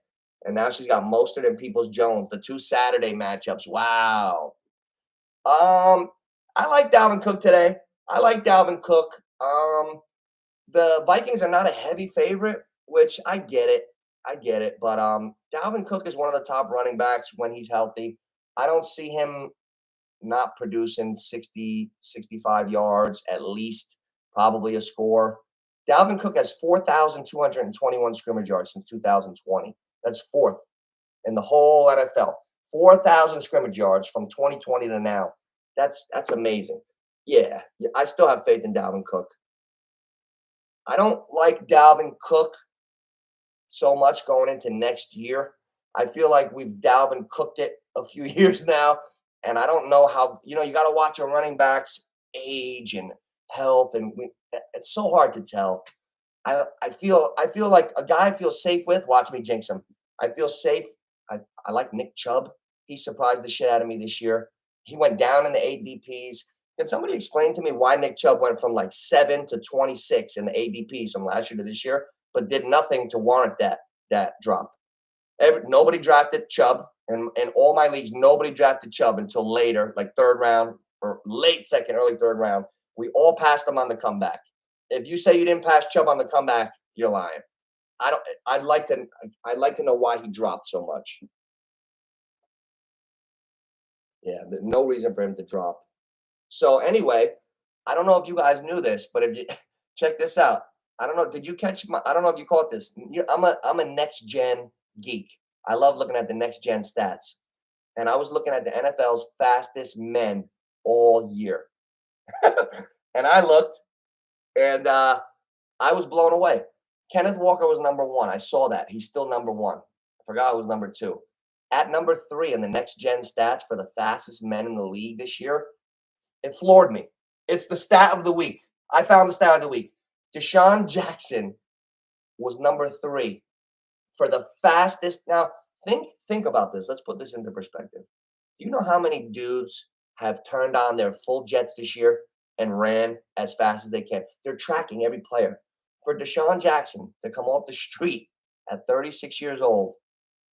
And now she's got Mostert and Peoples Jones, the two Saturday matchups. Wow. I like Dalvin Cook today. I like Dalvin Cook. The Vikings are not a heavy favorite, which I get it. I get it. But Dalvin Cook is one of the top running backs when he's healthy. I don't see him not producing 60, 65 yards at least, probably a score. Dalvin Cook has 4,221 scrimmage yards since 2020. That's fourth in the whole NFL. 4,000 scrimmage yards from 2020 to now. That's amazing. Yeah, I still have faith in Dalvin Cook. I don't like Dalvin Cook so much going into next year. I feel like we've Dalvin cooked it a few years now, and I don't know how. You got to watch a running back's age and health, and it's so hard to tell. I feel like a guy I feel safe with. Watch me jinx him. I feel safe. I like Nick Chubb. He surprised the shit out of me this year. He went down in the ADPs. Can somebody explain to me why Nick Chubb went from like 7 to 26 in the ADPs from last year to this year, but did nothing to warrant that drop? Nobody drafted Chubb, and in all my leagues, nobody drafted Chubb until later, like third round or late second, early third round. We all passed him on the comeback. If you say you didn't pass Chubb on the comeback, you're lying. I don't. I'd like to know why he dropped so much. Yeah, no reason for him to drop. So anyway, I don't know if you guys knew this, but if you check this out, I don't know. Did you catch my? I don't know if you caught this. I'm a next gen geek. I love looking at the next gen stats, and I was looking at the NFL's fastest men all year, and I looked, and I was blown away. Kenneth Walker was number one. I saw that. He's still number one. I forgot who was number two. At number three in the next gen stats for the fastest men in the league this year, it floored me. It's the stat of the week. I found the stat of the week. Deshaun Jackson was number three for the fastest. Now, think about this. Let's put this into perspective. Do you know how many dudes have turned on their full jets this year and ran as fast as they can? They're tracking every player. For Deshaun Jackson to come off the street at 36 years old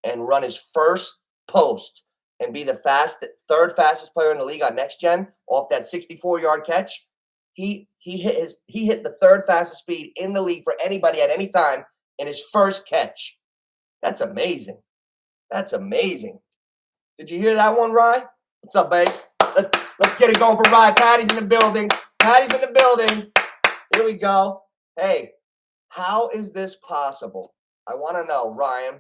and run his first post and be the third fastest player in the league on next gen off that 64-yard catch, he hit the third fastest speed in the league for anybody at any time in his first catch. That's amazing. That's amazing. Did you hear that one, Rye? What's up, babe? Let's get it going for Rye. Patty's in the building. Patty's in the building. Here we go. Hey, how is this possible? I want to know, Ryan,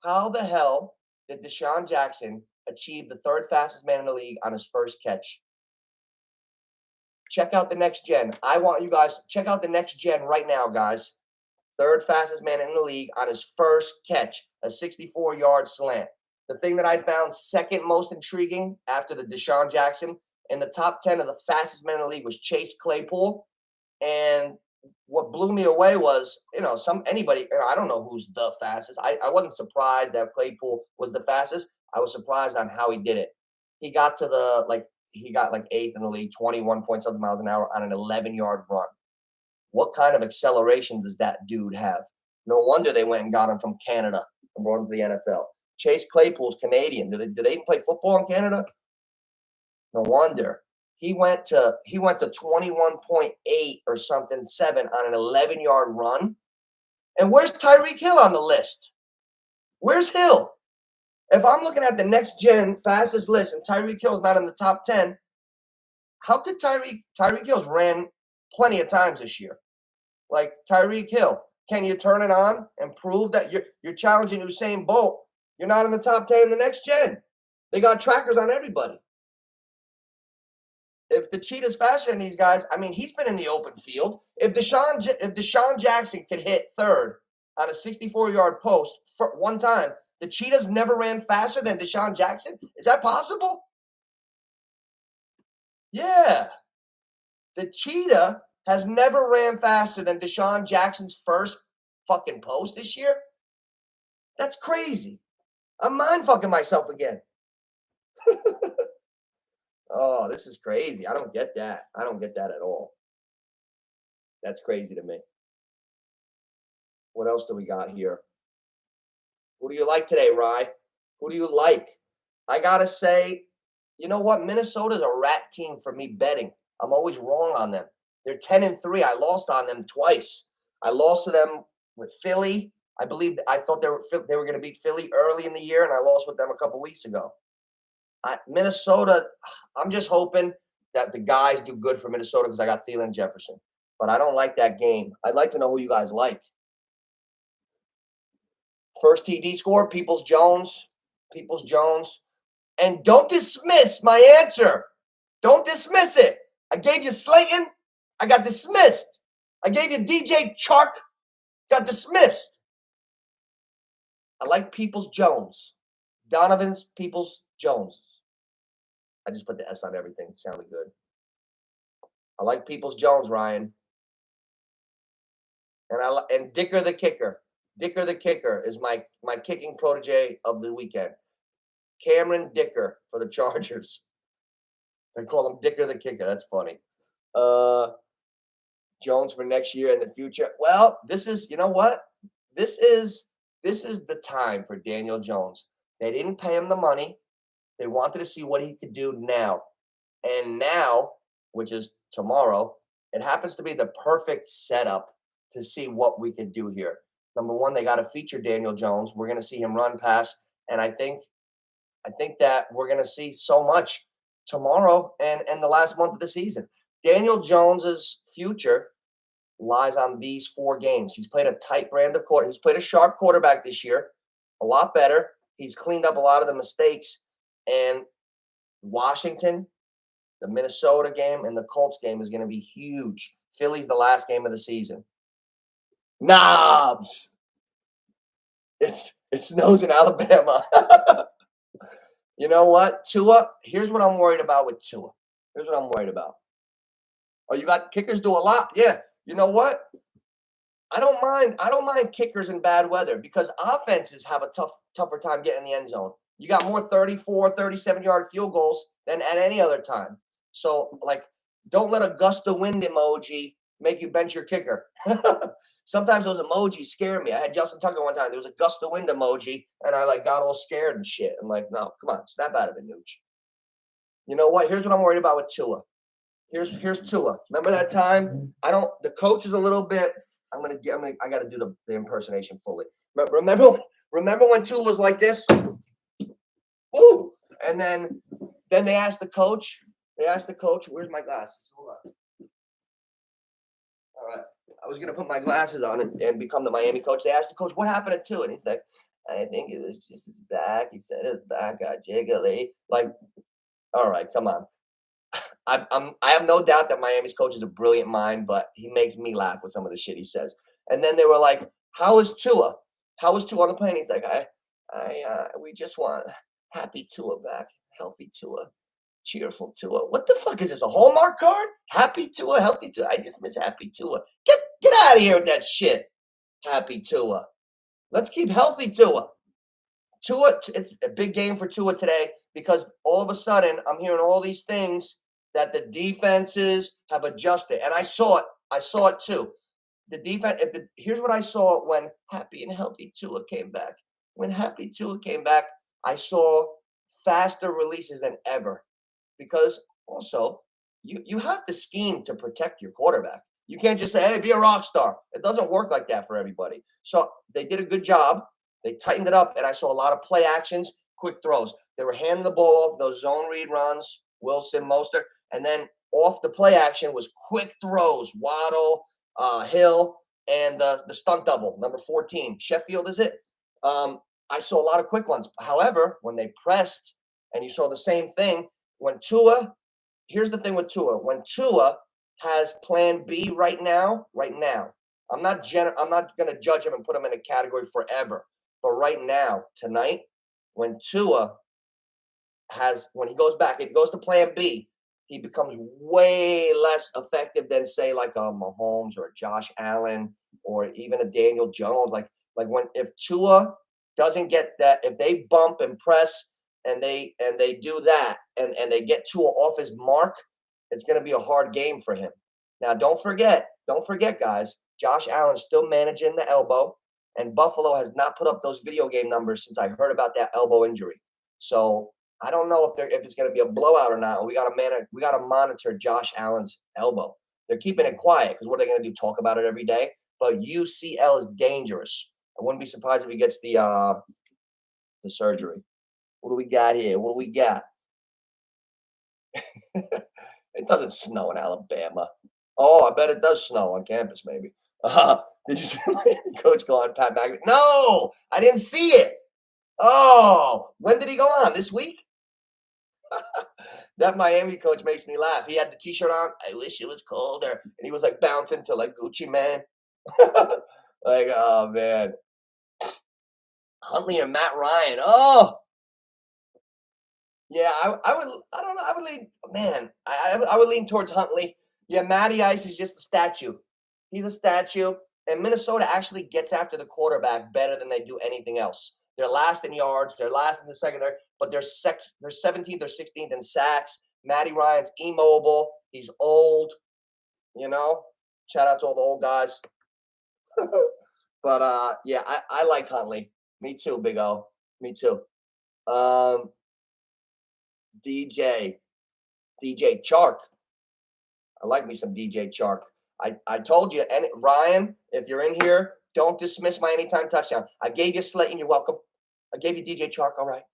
how the hell did Deshaun Jackson achieve the third fastest man in the league on his first catch? Check out the next gen. I want you guys check out the next gen right now, guys. Third fastest man in the league on his first catch, a 64-yard slant. The thing that I found second most intriguing after the Deshaun Jackson in the top 10 of the fastest men in the league was Chase Claypool. And what blew me away was, anybody, I don't know who's the fastest. I wasn't surprised that Claypool was the fastest. I was surprised on how he did it. He got eighth in the league, 21 point something miles an hour on an 11-yard run. What kind of acceleration does that dude have? No wonder they went and got him from Canada and brought him to the NFL. Chase Claypool's Canadian. Do they even play football in Canada? No wonder. He went to 21.8 or something, 7 on an 11-yard run. And where's Tyreek Hill on the list? Where's Hill? If I'm looking at the next gen fastest list and Tyreek Hill's not in the top 10, how could Tyreek Hill's ran plenty of times this year? Like Tyreek Hill, can you turn it on and prove that you're challenging Usain Bolt? You're not in the top 10 in the next gen. They got trackers on everybody. If the cheetah's faster than these guys, I mean, he's been in the open field. If Deshaun Jackson could hit third on a 64-yard post for one time, the cheetahs never ran faster than Deshaun Jackson? Is that possible? Yeah. The cheetah has never ran faster than Deshaun Jackson's first fucking post this year. That's crazy. I'm mind fucking myself again. Oh, this is crazy. I don't get that. I don't get that at all. That's crazy to me. What else do we got here? Who do you like today, Rye? Who do you like? I gotta say, you know what? Minnesota's a rat team for me betting. I'm always wrong on them. They're 10-3. I lost on them twice. I lost to them with Philly. I believe I thought they were going to beat Philly early in the year, and I lost with them a couple weeks ago. Minnesota, I'm just hoping that the guys do good for Minnesota because I got Thielen and Jefferson. But I don't like that game. I'd like to know who you guys like. First TD score, Peoples Jones. Peoples Jones. And don't dismiss my answer. Don't dismiss it. I gave you Slayton. I got dismissed. I gave you DJ Chark. Got dismissed. I like Peoples Jones. Donovan's Peoples Jones. I just put the S on everything. It sounded good. I like Peoples Jones, Ryan. And Dicker the kicker. Dicker the kicker is my kicking protege of the weekend. Cameron Dicker for the Chargers. They call him Dicker the kicker. That's funny. Jones for next year in the future. Well, this is, you know what? This is the time for Daniel Jones. They didn't pay him the money. They wanted to see what he could do now. And now, which is tomorrow, it happens to be the perfect setup to see what we could do here. Number one, they got to feature Daniel Jones. We're going to see him run pass. And I think that we're going to see so much tomorrow and the last month of the season. Daniel Jones's future lies on these 4 games. He's played a tight brand of quarter. He's played a sharp quarterback this year, a lot better. He's cleaned up a lot of the mistakes. And Washington, the Minnesota game, and the Colts game is going to be huge. Philly's the last game of the season. Knobs. It snows in Alabama. You know what? Tua, here's what I'm worried about with Tua. Here's what I'm worried about. Oh, you got kickers do a lot? Yeah. You know what? I don't mind kickers in bad weather because offenses have a tougher time getting in the end zone. You got more 34, 37-yard field goals than at any other time. So, like, don't let a gust of wind emoji make you bench your kicker. Sometimes those emojis scare me. I had Justin Tucker one time. There was a gust of wind emoji, and I got all scared and shit. I'm like, no, come on, snap out of it, Nooch. You know what? Here's what I'm worried about with Tua. Here's Tua. Remember that time? The coach is a little bit. I got to do the impersonation fully. Remember when Tua was like this? Ooh, and then they asked the coach. Where's my glasses? Hold on. All right. I was gonna put my glasses on and become the Miami coach. They asked the coach, what happened to Tua? And he's like, I think it was just his back. He said his back got jiggly. Like, all right, come on. I have no doubt that Miami's coach is a brilliant mind, but he makes me laugh with some of the shit he says. And then they were like, how is Tua? How is Tua on the plane? He's like, we just want happy Tua back, healthy Tua, cheerful Tua. What the fuck is this? A Hallmark card? Happy Tua, healthy Tua. I just miss happy Tua. Get out of here with that shit. Happy Tua. Let's keep healthy Tua. Tua, it's a big game for Tua today because all of a sudden I'm hearing all these things that the defenses have adjusted. And I saw it. I saw it too. The defense, here's what I saw when happy and healthy Tua came back. When happy Tua came back, I saw faster releases than ever. Because also, you have to scheme to protect your quarterback. You can't just say, hey, be a rock star. It doesn't work like that for everybody. So they did a good job. They tightened it up, and I saw a lot of play actions, quick throws. They were handing the ball off, those zone read runs, Wilson, Mostert, and then off the play action was quick throws, Waddle, Hill, and the stunt double, number 14. Sheffield, is it? I saw a lot of quick ones. However, when they pressed, and you saw the same thing, when Tua, here's the thing with Tua. When Tua has plan B right now, I'm not going to judge him and put him in a category forever. But right now, tonight, when Tua when he goes back, it goes to plan B, he becomes way less effective than, say, like a Mahomes or a Josh Allen or even a Daniel Jones. If Tua doesn't get that, if they bump and press and they do that and they get Tua off his mark, it's going to be a hard game for him. Now, don't forget, guys, Josh Allen's still managing the elbow, and Buffalo has not put up those video game numbers since I heard about that elbow injury. So I don't know if it's going to be a blowout or not. We got to monitor Josh Allen's elbow. They're keeping it quiet because what are they going to do? Talk about it every day? But UCL is dangerous. I wouldn't be surprised if he gets the surgery. What do we got here? What do we got? It doesn't snow in Alabama. Oh, I bet it does snow on campus, maybe. Did you see Coach go on Pat McAfee? No, I didn't see it. Oh, when did he go on? This week? That Miami coach makes me laugh. He had the T-shirt on. I wish it was colder, and he was like bouncing to like Gucci Man. Like, oh man, Huntley and Matt Ryan. Oh, yeah. I would. I don't know. I would lean. Man, I would lean towards Huntley. Yeah, Matty Ice is just a statue. He's a statue, and Minnesota actually gets after the quarterback better than they do anything else. They're last in yards. They're last in the secondary, but they're 17th or 16th in sacks. Matty Ryan's immobile. He's old. You know. Shout out to all the old guys. But yeah, I like Huntley. Me too, Big O. Me too. DJ Chark. I like me some DJ Chark. I told you, and Ryan, if you're in here, don't dismiss my anytime touchdown. I gave you Slayton, you're welcome. I gave you DJ Chark, all right.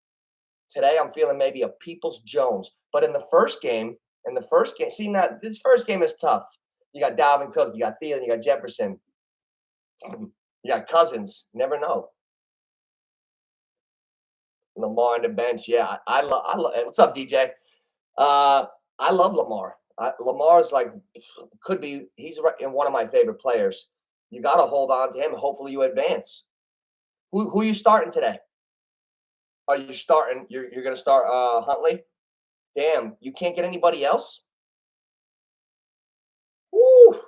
Today I'm feeling maybe a Peoples Jones. But in the first game, see now this first game is tough. You got Dalvin Cook, you got Thielen, you got Jefferson, you got Cousins. Never know. Lamar on the bench. Yeah, I love. What's up, DJ? I love Lamar. Lamar's like could be. He's in one of my favorite players. You got to hold on to him. Hopefully, you advance. Who are you starting today? Are you starting? You're going to start Huntley? Damn, you can't get anybody else? Woo!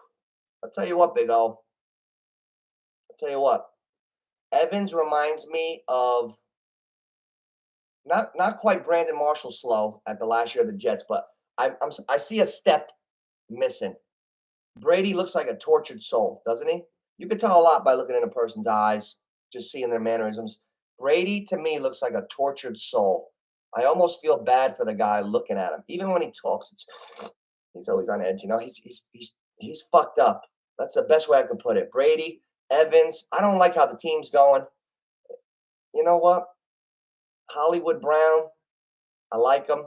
I'll tell you what, Big O. I'll tell you what. Evans reminds me of not quite Brandon Marshall slow at the last year of the Jets, but I see a step missing. Brady looks like a tortured soul, doesn't he? You can tell a lot by looking in a person's eyes, just seeing their mannerisms. Brady to me looks like a tortured soul. I almost feel bad for the guy looking at him. Even when he talks, he's always on edge. You know, he's fucked up. That's the best way I can put it. Brady, Evans. I don't like how the team's going. You know what? Hollywood Brown. I like him.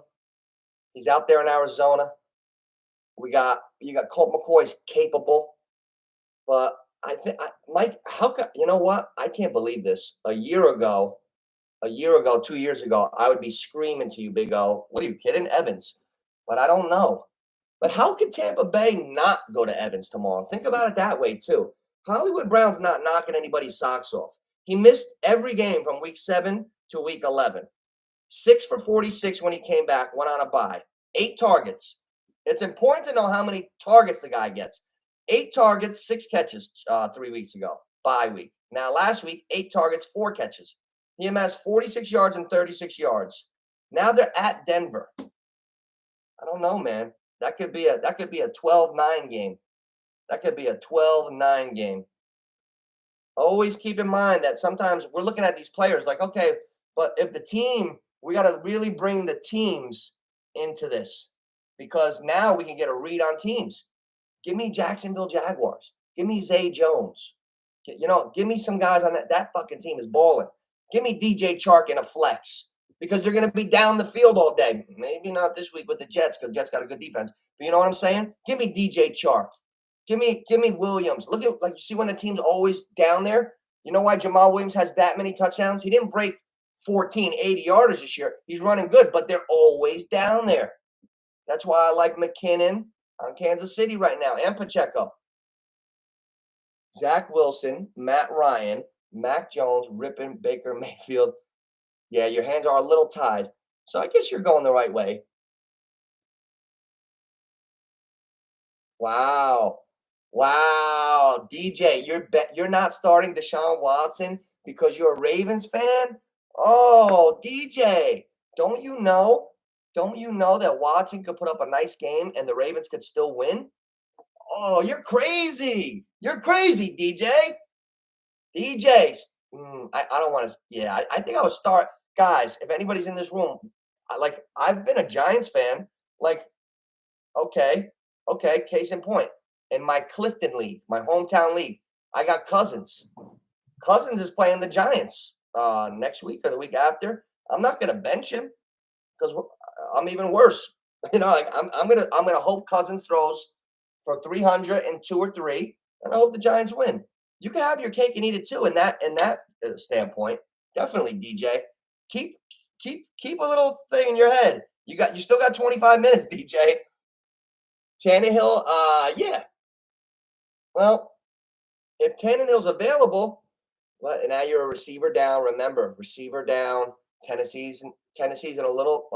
He's out there in Arizona. You got Colt McCoy's capable, but I think Mike. How come? You know what? I can't believe this. A year ago, 2 years ago, I would be screaming to you, Big O. What are you kidding, Evans? But I don't know. But how could Tampa Bay not go to Evans tomorrow? Think about it that way too. Hollywood Brown's not knocking anybody's socks off. He missed every game from week 7 to week 11. 6 for 46 when he came back, went on a bye. 8 targets. It's important to know how many targets the guy gets. 8 targets, 6 catches 3 weeks ago, bye week. Now, last week, 8 targets, 4 catches. He amassed 46 yards and 36 yards. Now they're at Denver. I don't know, man. That could be a 12-9 game. That could be a 12-9 game. Always keep in mind that sometimes we're looking at these players like, okay, but if the team, we got to really bring the teams into this because now we can get a read on teams. Give me Jacksonville Jaguars. Give me Zay Jones. Give me some guys on that fucking team is balling. Give me DJ Chark in a flex because they're going to be down the field all day. Maybe not this week with the Jets because the Jets got a good defense. But you know what I'm saying? Give me DJ Chark. Give me Williams. Look at you see when the team's always down there. You know why Jamal Williams has that many touchdowns? He didn't break 14 80-yarders this year. He's running good, but they're always down there. That's why I like McKinnon on Kansas City right now and Pacheco. Zach Wilson, Matt Ryan, Mac Jones, Rippon, Baker Mayfield. Yeah, your hands are a little tied. So I guess you're going the right way. Wow. DJ, you're not starting Deshaun Watson because you're a Ravens fan? Oh, DJ, don't you know? Don't you know that Watson could put up a nice game and the Ravens could still win? Oh, you're crazy. You're crazy, DJ. DJ, I don't want to. Yeah, I think I would start. Guys, if anybody's in this room, I've been a Giants fan. Like, okay, okay, case in point. In my Clifton League, my hometown league, I got Cousins. Cousins is playing the Giants next week or the week after. I'm not going to bench him because I'm even worse. You know, like I'm gonna hope Cousins throws for 300 and 2 or 3, and I hope the Giants win. You can have your cake and eat it too. In that standpoint, definitely, DJ. Keep keep a little thing in your head. You still got 25 minutes, DJ. Tannehill, yeah. Well, if Tannehill's available, well, and now you're a receiver down. Remember, receiver down. Tennessee's in a little.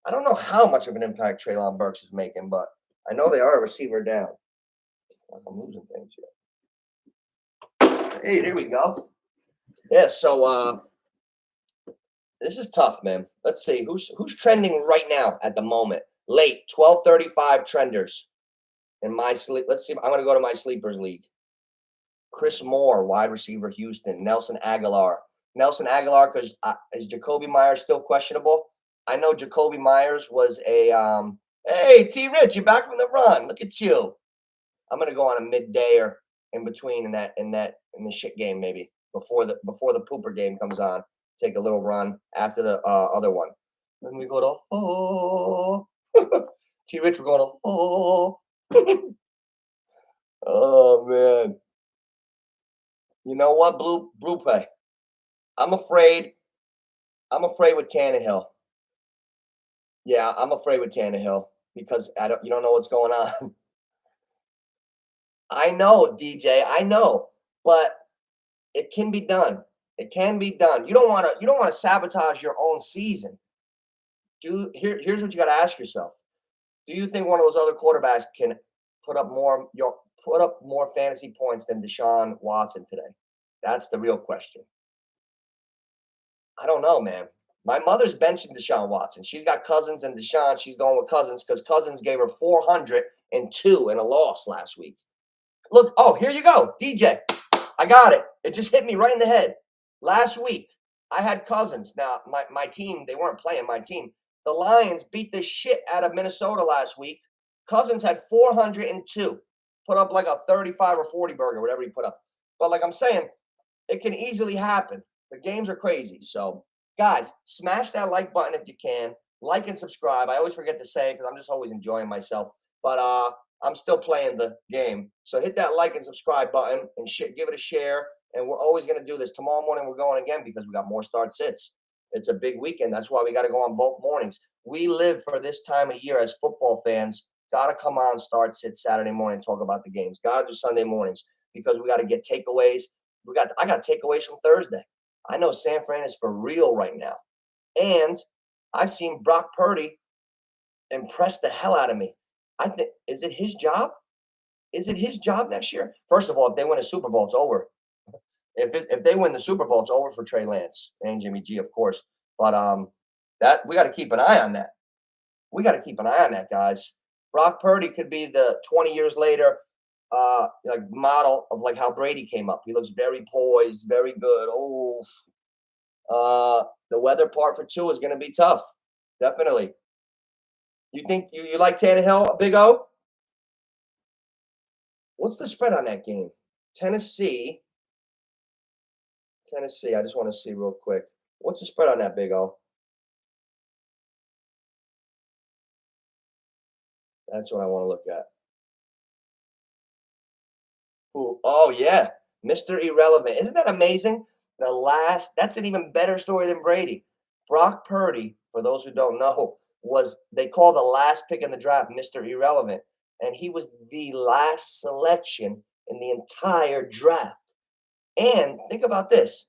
I don't know how much of an impact Treylon Burks is making, but I know they are a receiver down. I'm losing things here. Hey, there we go. Yeah, so this is tough, man. Let's see who's trending right now at the moment. Late 12:35 trenders in my sleep. Let's see. I'm gonna go to my sleepers league. Chris Moore, wide receiver, Houston. Nelson Aguilar. Nelson Aguilar, because is Jacoby Myers still questionable? I know Jacoby Myers was a. Hey, T. Rich, you're back from the run. Look at you. I'm gonna go on a midday or in between in the shit game maybe before the pooper game comes on. Take a little run after the other one. Then we go to oh. T. Rich, we're going to oh. Oh man. You know what, Blue Play? I'm afraid with Tannehill. Yeah, I'm afraid with Tannehill because you don't know what's going on. I know, DJ, I know, but it can be done. It can be done. You don't want to sabotage your own season. Here's what you got to ask yourself. Do you think one of those other quarterbacks can put up more fantasy points than Deshaun Watson today? That's the real question. I don't know, man. My mother's benching Deshaun Watson. She's got Cousins and Deshaun. She's going with Cousins because Cousins gave her 402 in a loss last week. Look, oh, here you go, DJ. I got it. It just hit me right in the head. Last week, I had Cousins. Now, my team, they weren't playing my team. The Lions beat the shit out of Minnesota last week. Cousins had 402. Put up like a 35 or 40 burger, whatever he put up. But like I'm saying, it can easily happen. The games are crazy. So, guys, smash that like button if you can. Like and subscribe. I always forget to say it because I'm just always enjoying myself. But I'm still playing the game. So hit that like and subscribe button and give it a share. And we're always going to do this. Tomorrow morning, we're going again because we got more start sits. It's a big weekend. That's why we got to go on both mornings. We live for this time of year as football fans. Got to come on, start sit Saturday morning, talk about the games. Got to do Sunday mornings because we got to get takeaways. I got takeaways from Thursday. I know San Fran is for real right now. And I've seen Brock Purdy impress the hell out of me. I think, is it his job? Is it his job next year? First of all, if they win a Super Bowl, it's over. If they win the Super Bowl, it's over for Trey Lance and Jimmy G, of course. But that we got to keep an eye on that. We got to keep an eye on that, guys. Brock Purdy could be the 20 years later like model of like how Brady came up. He looks very poised, very good. Oh, the weather part for two is going to be tough. Definitely. You think you like Tannehill, Big O? What's the spread on that game? Tennessee. I just want to see real quick. What's the spread on that, Big O? That's what I want to look at. Ooh, oh, yeah. Mr. Irrelevant. Isn't that amazing? That's an even better story than Brady. Brock Purdy, for those who don't know, they call the last pick in the draft Mr. Irrelevant. And he was the last selection in the entire draft. And think about this.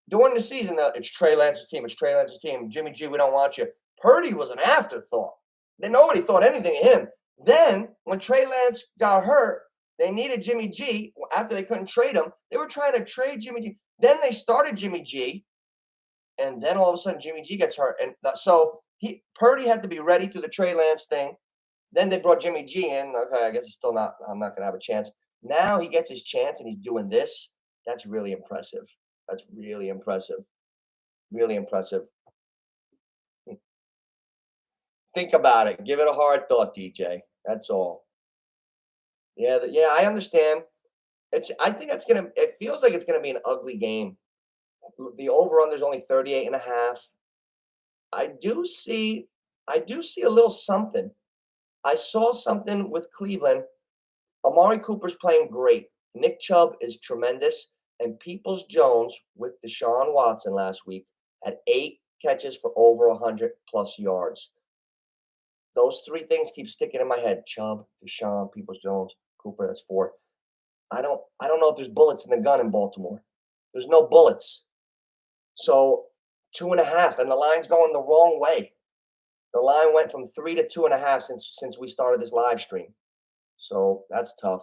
During the season, it's Trey Lance's team. It's Trey Lance's team. Jimmy G, we don't want you. Purdy was an afterthought. Then nobody thought anything of him. Then when Trey Lance got hurt, they needed Jimmy G after they couldn't trade him. They were trying to trade Jimmy G. Then they started Jimmy G, and then all of a sudden Jimmy G gets hurt, and so Purdy had to be ready through the Trey Lance thing. Then they brought Jimmy G in. Okay, I guess it's still not. I'm not gonna have a chance. Now he gets his chance, and he's doing this. That's really impressive. That's really impressive. Really impressive. Think about it. Give it a hard thought, DJ. That's all. Yeah, yeah, I understand. I think that's gonna. It feels like it's gonna be an ugly game. The over under is only 38 and a half. I do see. I do see a little something. I saw something with Cleveland. Amari Cooper's playing great. Nick Chubb is tremendous. And Peoples Jones with Deshaun Watson last week had 8 catches for over 100 plus yards. Those 3 things keep sticking in my head. Chubb, Deshaun, Peoples Jones, Cooper, that's 4. I don't know if there's bullets in the gun in Baltimore. There's no bullets. So 2.5, and the line's going the wrong way. The line went from 3 to 2.5 since we started this live stream. So that's tough.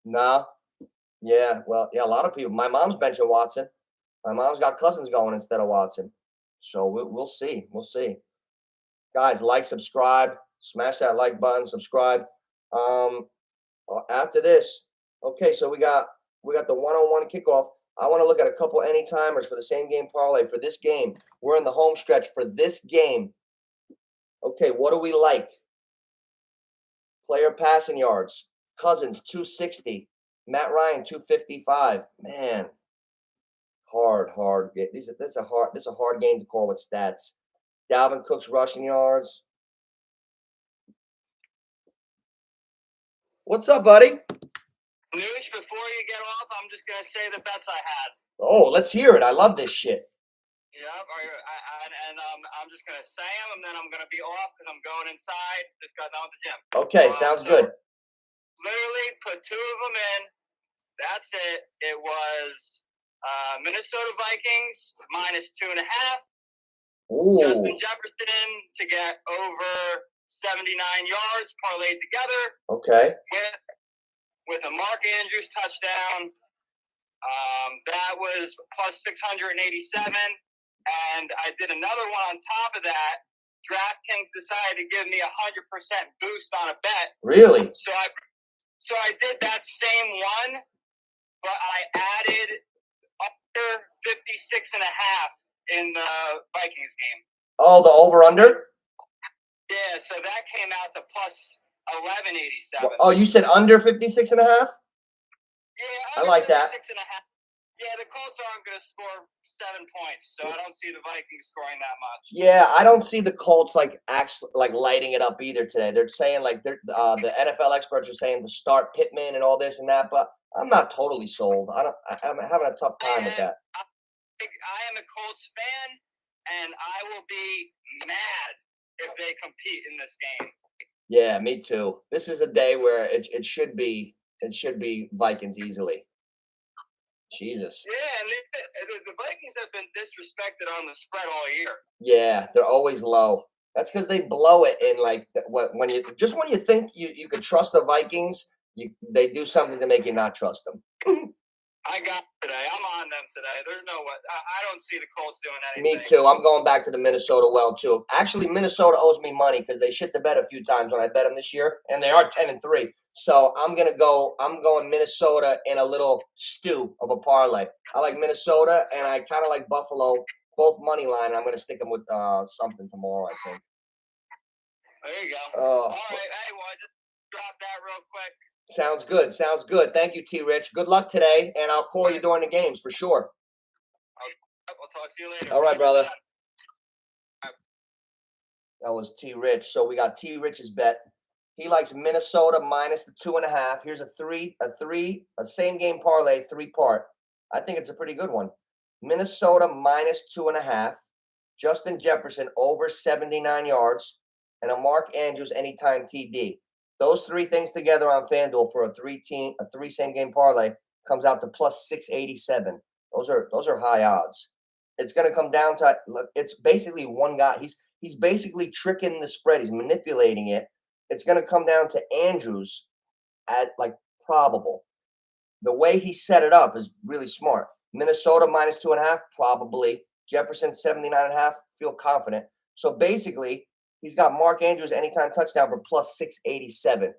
Nah. Yeah. Well, yeah, a lot of people. My mom's benching Watson. My mom's got Cousins going instead of Watson. So we'll see. We'll see. Guys, like, subscribe, smash that like button, subscribe. After this, okay, so we got the one-on-one kickoff. I want to look at a couple anytimers for the same game parlay for this game. We're in the home stretch for this game. Okay, what do we like? Player passing yards. Cousins 260. Matt Ryan 255. Man, hard. This is a hard game to call with stats. Dalvin Cook's rushing yards. What's up, buddy? NOOCH, before you get off, I'm just going to say the bets I had. Oh, let's hear it. I love this shit. Yep, I'm just going to say them, and then I'm going to be off because I'm going inside. Just got down with the gym. Okay, sounds good. Literally put 2 of them in. That's it. It was Minnesota Vikings minus 2.5. Ooh. Justin Jefferson to get over 79 yards parlayed together. Okay. With a Mark Andrews touchdown. That was plus 687. And I did another one on top of that. DraftKings decided to give me 100% boost on a bet. Really? So I did that same one, but I added under 56.5 in the Vikings game. Oh, the over-under? Yeah, so that came out to plus 1187. Oh, you said under 56.5? Yeah, I like that. 56.5. Yeah, the Colts aren't going to score 7 points, so I don't see the Vikings scoring that much. Yeah, I don't see the Colts actually lighting it up either today. They're saying the NFL experts are saying to start Pittman and all this and that, but I'm not totally sold. I'm having a tough time with that. I am a Colts fan, and I will be mad if they compete in this game. Yeah, me too. This is a day where it should be Vikings easily. Jesus. Yeah, and the Vikings have been disrespected on the spread all year. Yeah, they're always low. That's because they blow it in when you think you could trust the Vikings, they do something to make you not trust them. I got today. I'm on them today. There's no way. I don't see the Colts doing anything. Me too. I'm going back to the Minnesota well too. Actually, Minnesota owes me money because they shit the bed a few times when I bet them this year, and they are 10-3. So I'm going Minnesota in a little stew of a parlay. I like Minnesota, and I kind of like Buffalo, both money line. I'm going to stick them with something tomorrow, I think. There you go. All right. Hey, well, I just dropped that real quick. Sounds good. Sounds good. Thank you, T. Rich. Good luck today, and I'll call you during the games for sure. I'll talk to you later. All right, brother. That was T. Rich. So we got T. Rich's bet. He likes Minnesota minus the 2.5. Here's a same game parlay, 3-part. I think it's a pretty good one. Minnesota minus 2.5. Justin Jefferson over 79 yards, and a Mark Andrews anytime TD. Those 3 things together on FanDuel for a 3 same game parlay comes out to plus 687. Those are high odds. It's going to come down to it's basically one guy. He's basically tricking the spread. He's manipulating it. It's going to come down to Andrews at probable. the way he set it up is really smart. Minnesota -2.5, probably. Jefferson 79.5, feel confident. So basically, he's got Mark Andrews anytime touchdown for plus 687,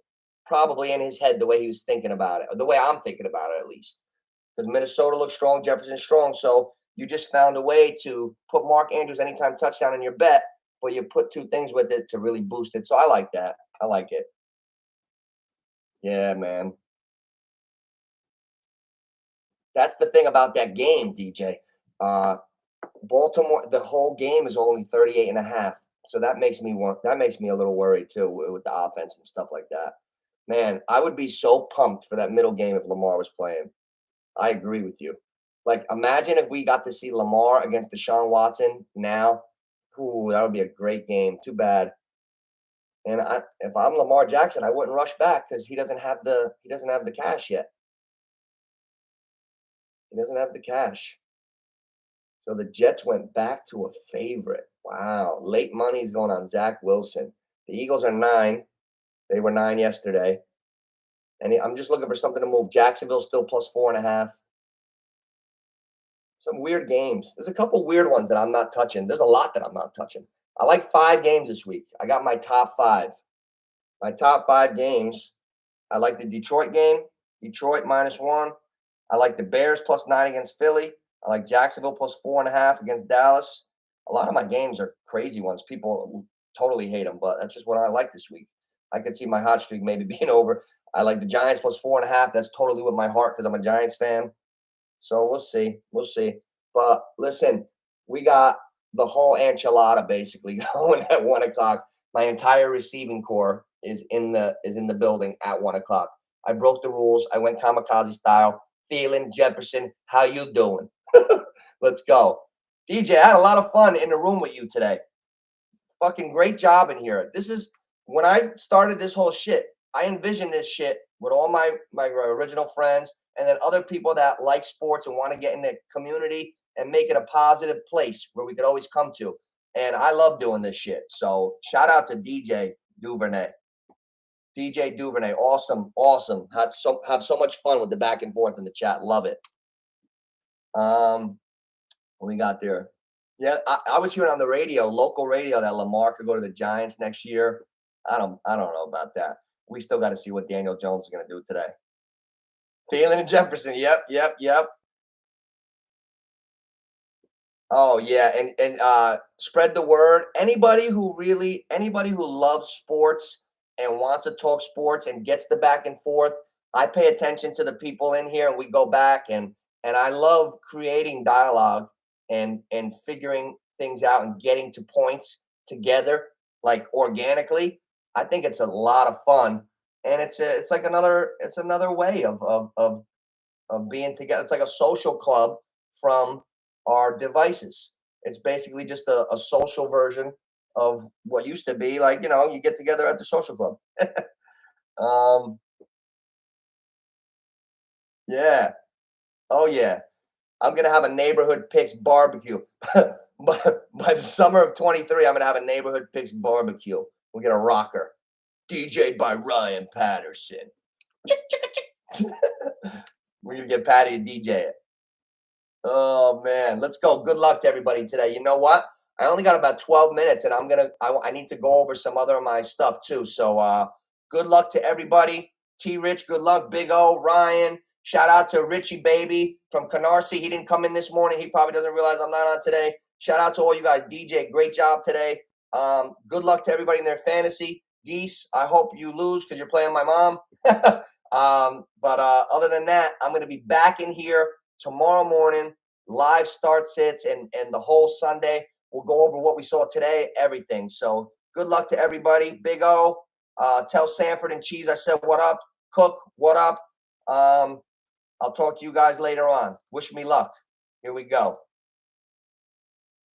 probably in his head the way he was thinking about it, or the way I'm thinking about it at least. Because Minnesota looks strong, Jefferson strong. So you just found a way to put Mark Andrews anytime touchdown in your bet, but you put two things with it to really boost it. So I like that. I like it. Yeah, man. That's the thing about that game, DJ. Uh, Baltimore, the whole game is only 38 and a half. So that makes me a little worried too with the offense and stuff like that. Man, I would be so pumped for that middle game if Lamar was playing. I agree with you. Like, imagine if we got to see Lamar against Deshaun Watson now. Ooh, that would be a great game. Too bad. And if I'm Lamar Jackson, I wouldn't rush back because he doesn't have the cash yet. He doesn't have the cash. So the Jets went back to a favorite. Wow. Late money is going on Zach Wilson. The Eagles are 9. They were 9 yesterday. And I'm just looking for something to move. Jacksonville still plus 4.5. Some weird games. There's a couple weird ones that I'm not touching. There's a lot that I'm not touching. I like 5 games this week. I got my top 5. My top 5 games. I like the Detroit game. Detroit -1. I like the Bears +9 against Philly. I like Jacksonville +4.5 against Dallas. A lot of my games are crazy ones. People totally hate them, but that's just what I like this week. I could see my hot streak maybe being over. I like the Giants +4.5. That's totally with my heart because I'm a Giants fan. So we'll see. We'll see. But listen, we got the whole enchilada basically going at 1 o'clock. My entire receiving core is in the building at 1 o'clock. I broke the rules. I went kamikaze style. Thielen, Jefferson, how you doing? Let's go. DJ, I had a lot of fun in the room with you today. Fucking great job in here. This is when I started this whole shit. I envisioned this shit with all my original friends and then other people that like sports and want to get in the community and make it a positive place where we could always come to. And I love doing this shit. So shout out to DJ Duvernay. DJ Duvernay, awesome, awesome. Have so much fun with the back and forth in the chat. Love it. What we got there? Yeah, I was hearing on the radio, local radio, that Lamar could go to the Giants next year. I don't know about that. We still got to see what Daniel Jones is going to do today. Thielen and Jefferson. Yep, yep, yep. Oh yeah, and spread the word. Anybody who loves sports and wants to talk sports and gets the back and forth, I pay attention to the people in here, and we go back and I love creating dialogue and figuring things out and getting to points together like organically. I think it's a lot of fun, and it's like another way of being together. It's like a social club from our devices. It's basically just a social version of what used to be like, you get together at the social club. um, yeah. Oh, yeah. I'm going to have a neighborhood picks barbecue. By the summer of 23, I'm going to have a neighborhood picks barbecue. We'll get a rocker. DJ'd by Ryan Patterson. We're going to get Patty to DJ it. Oh man, let's go. Good luck to everybody today. You know what? I only got about 12 minutes and I need to go over some other of my stuff too. So good luck to everybody. T Rich, good luck. Big O, Ryan. Shout out to Richie Baby from Canarsie. He didn't come in this morning. He probably doesn't realize I'm not on today. Shout out to all you guys. DJ, great job today. Good luck to everybody in their fantasy. Geese, I hope you lose because you're playing my mom. But other than that, I'm going to be back in here tomorrow morning. Live start sits and the whole Sunday. We'll go over what we saw today, everything. So good luck to everybody. Big O, tell Sanford and Cheese I said what up. Cook, what up? I'll talk to you guys later on. Wish me luck. Here we go.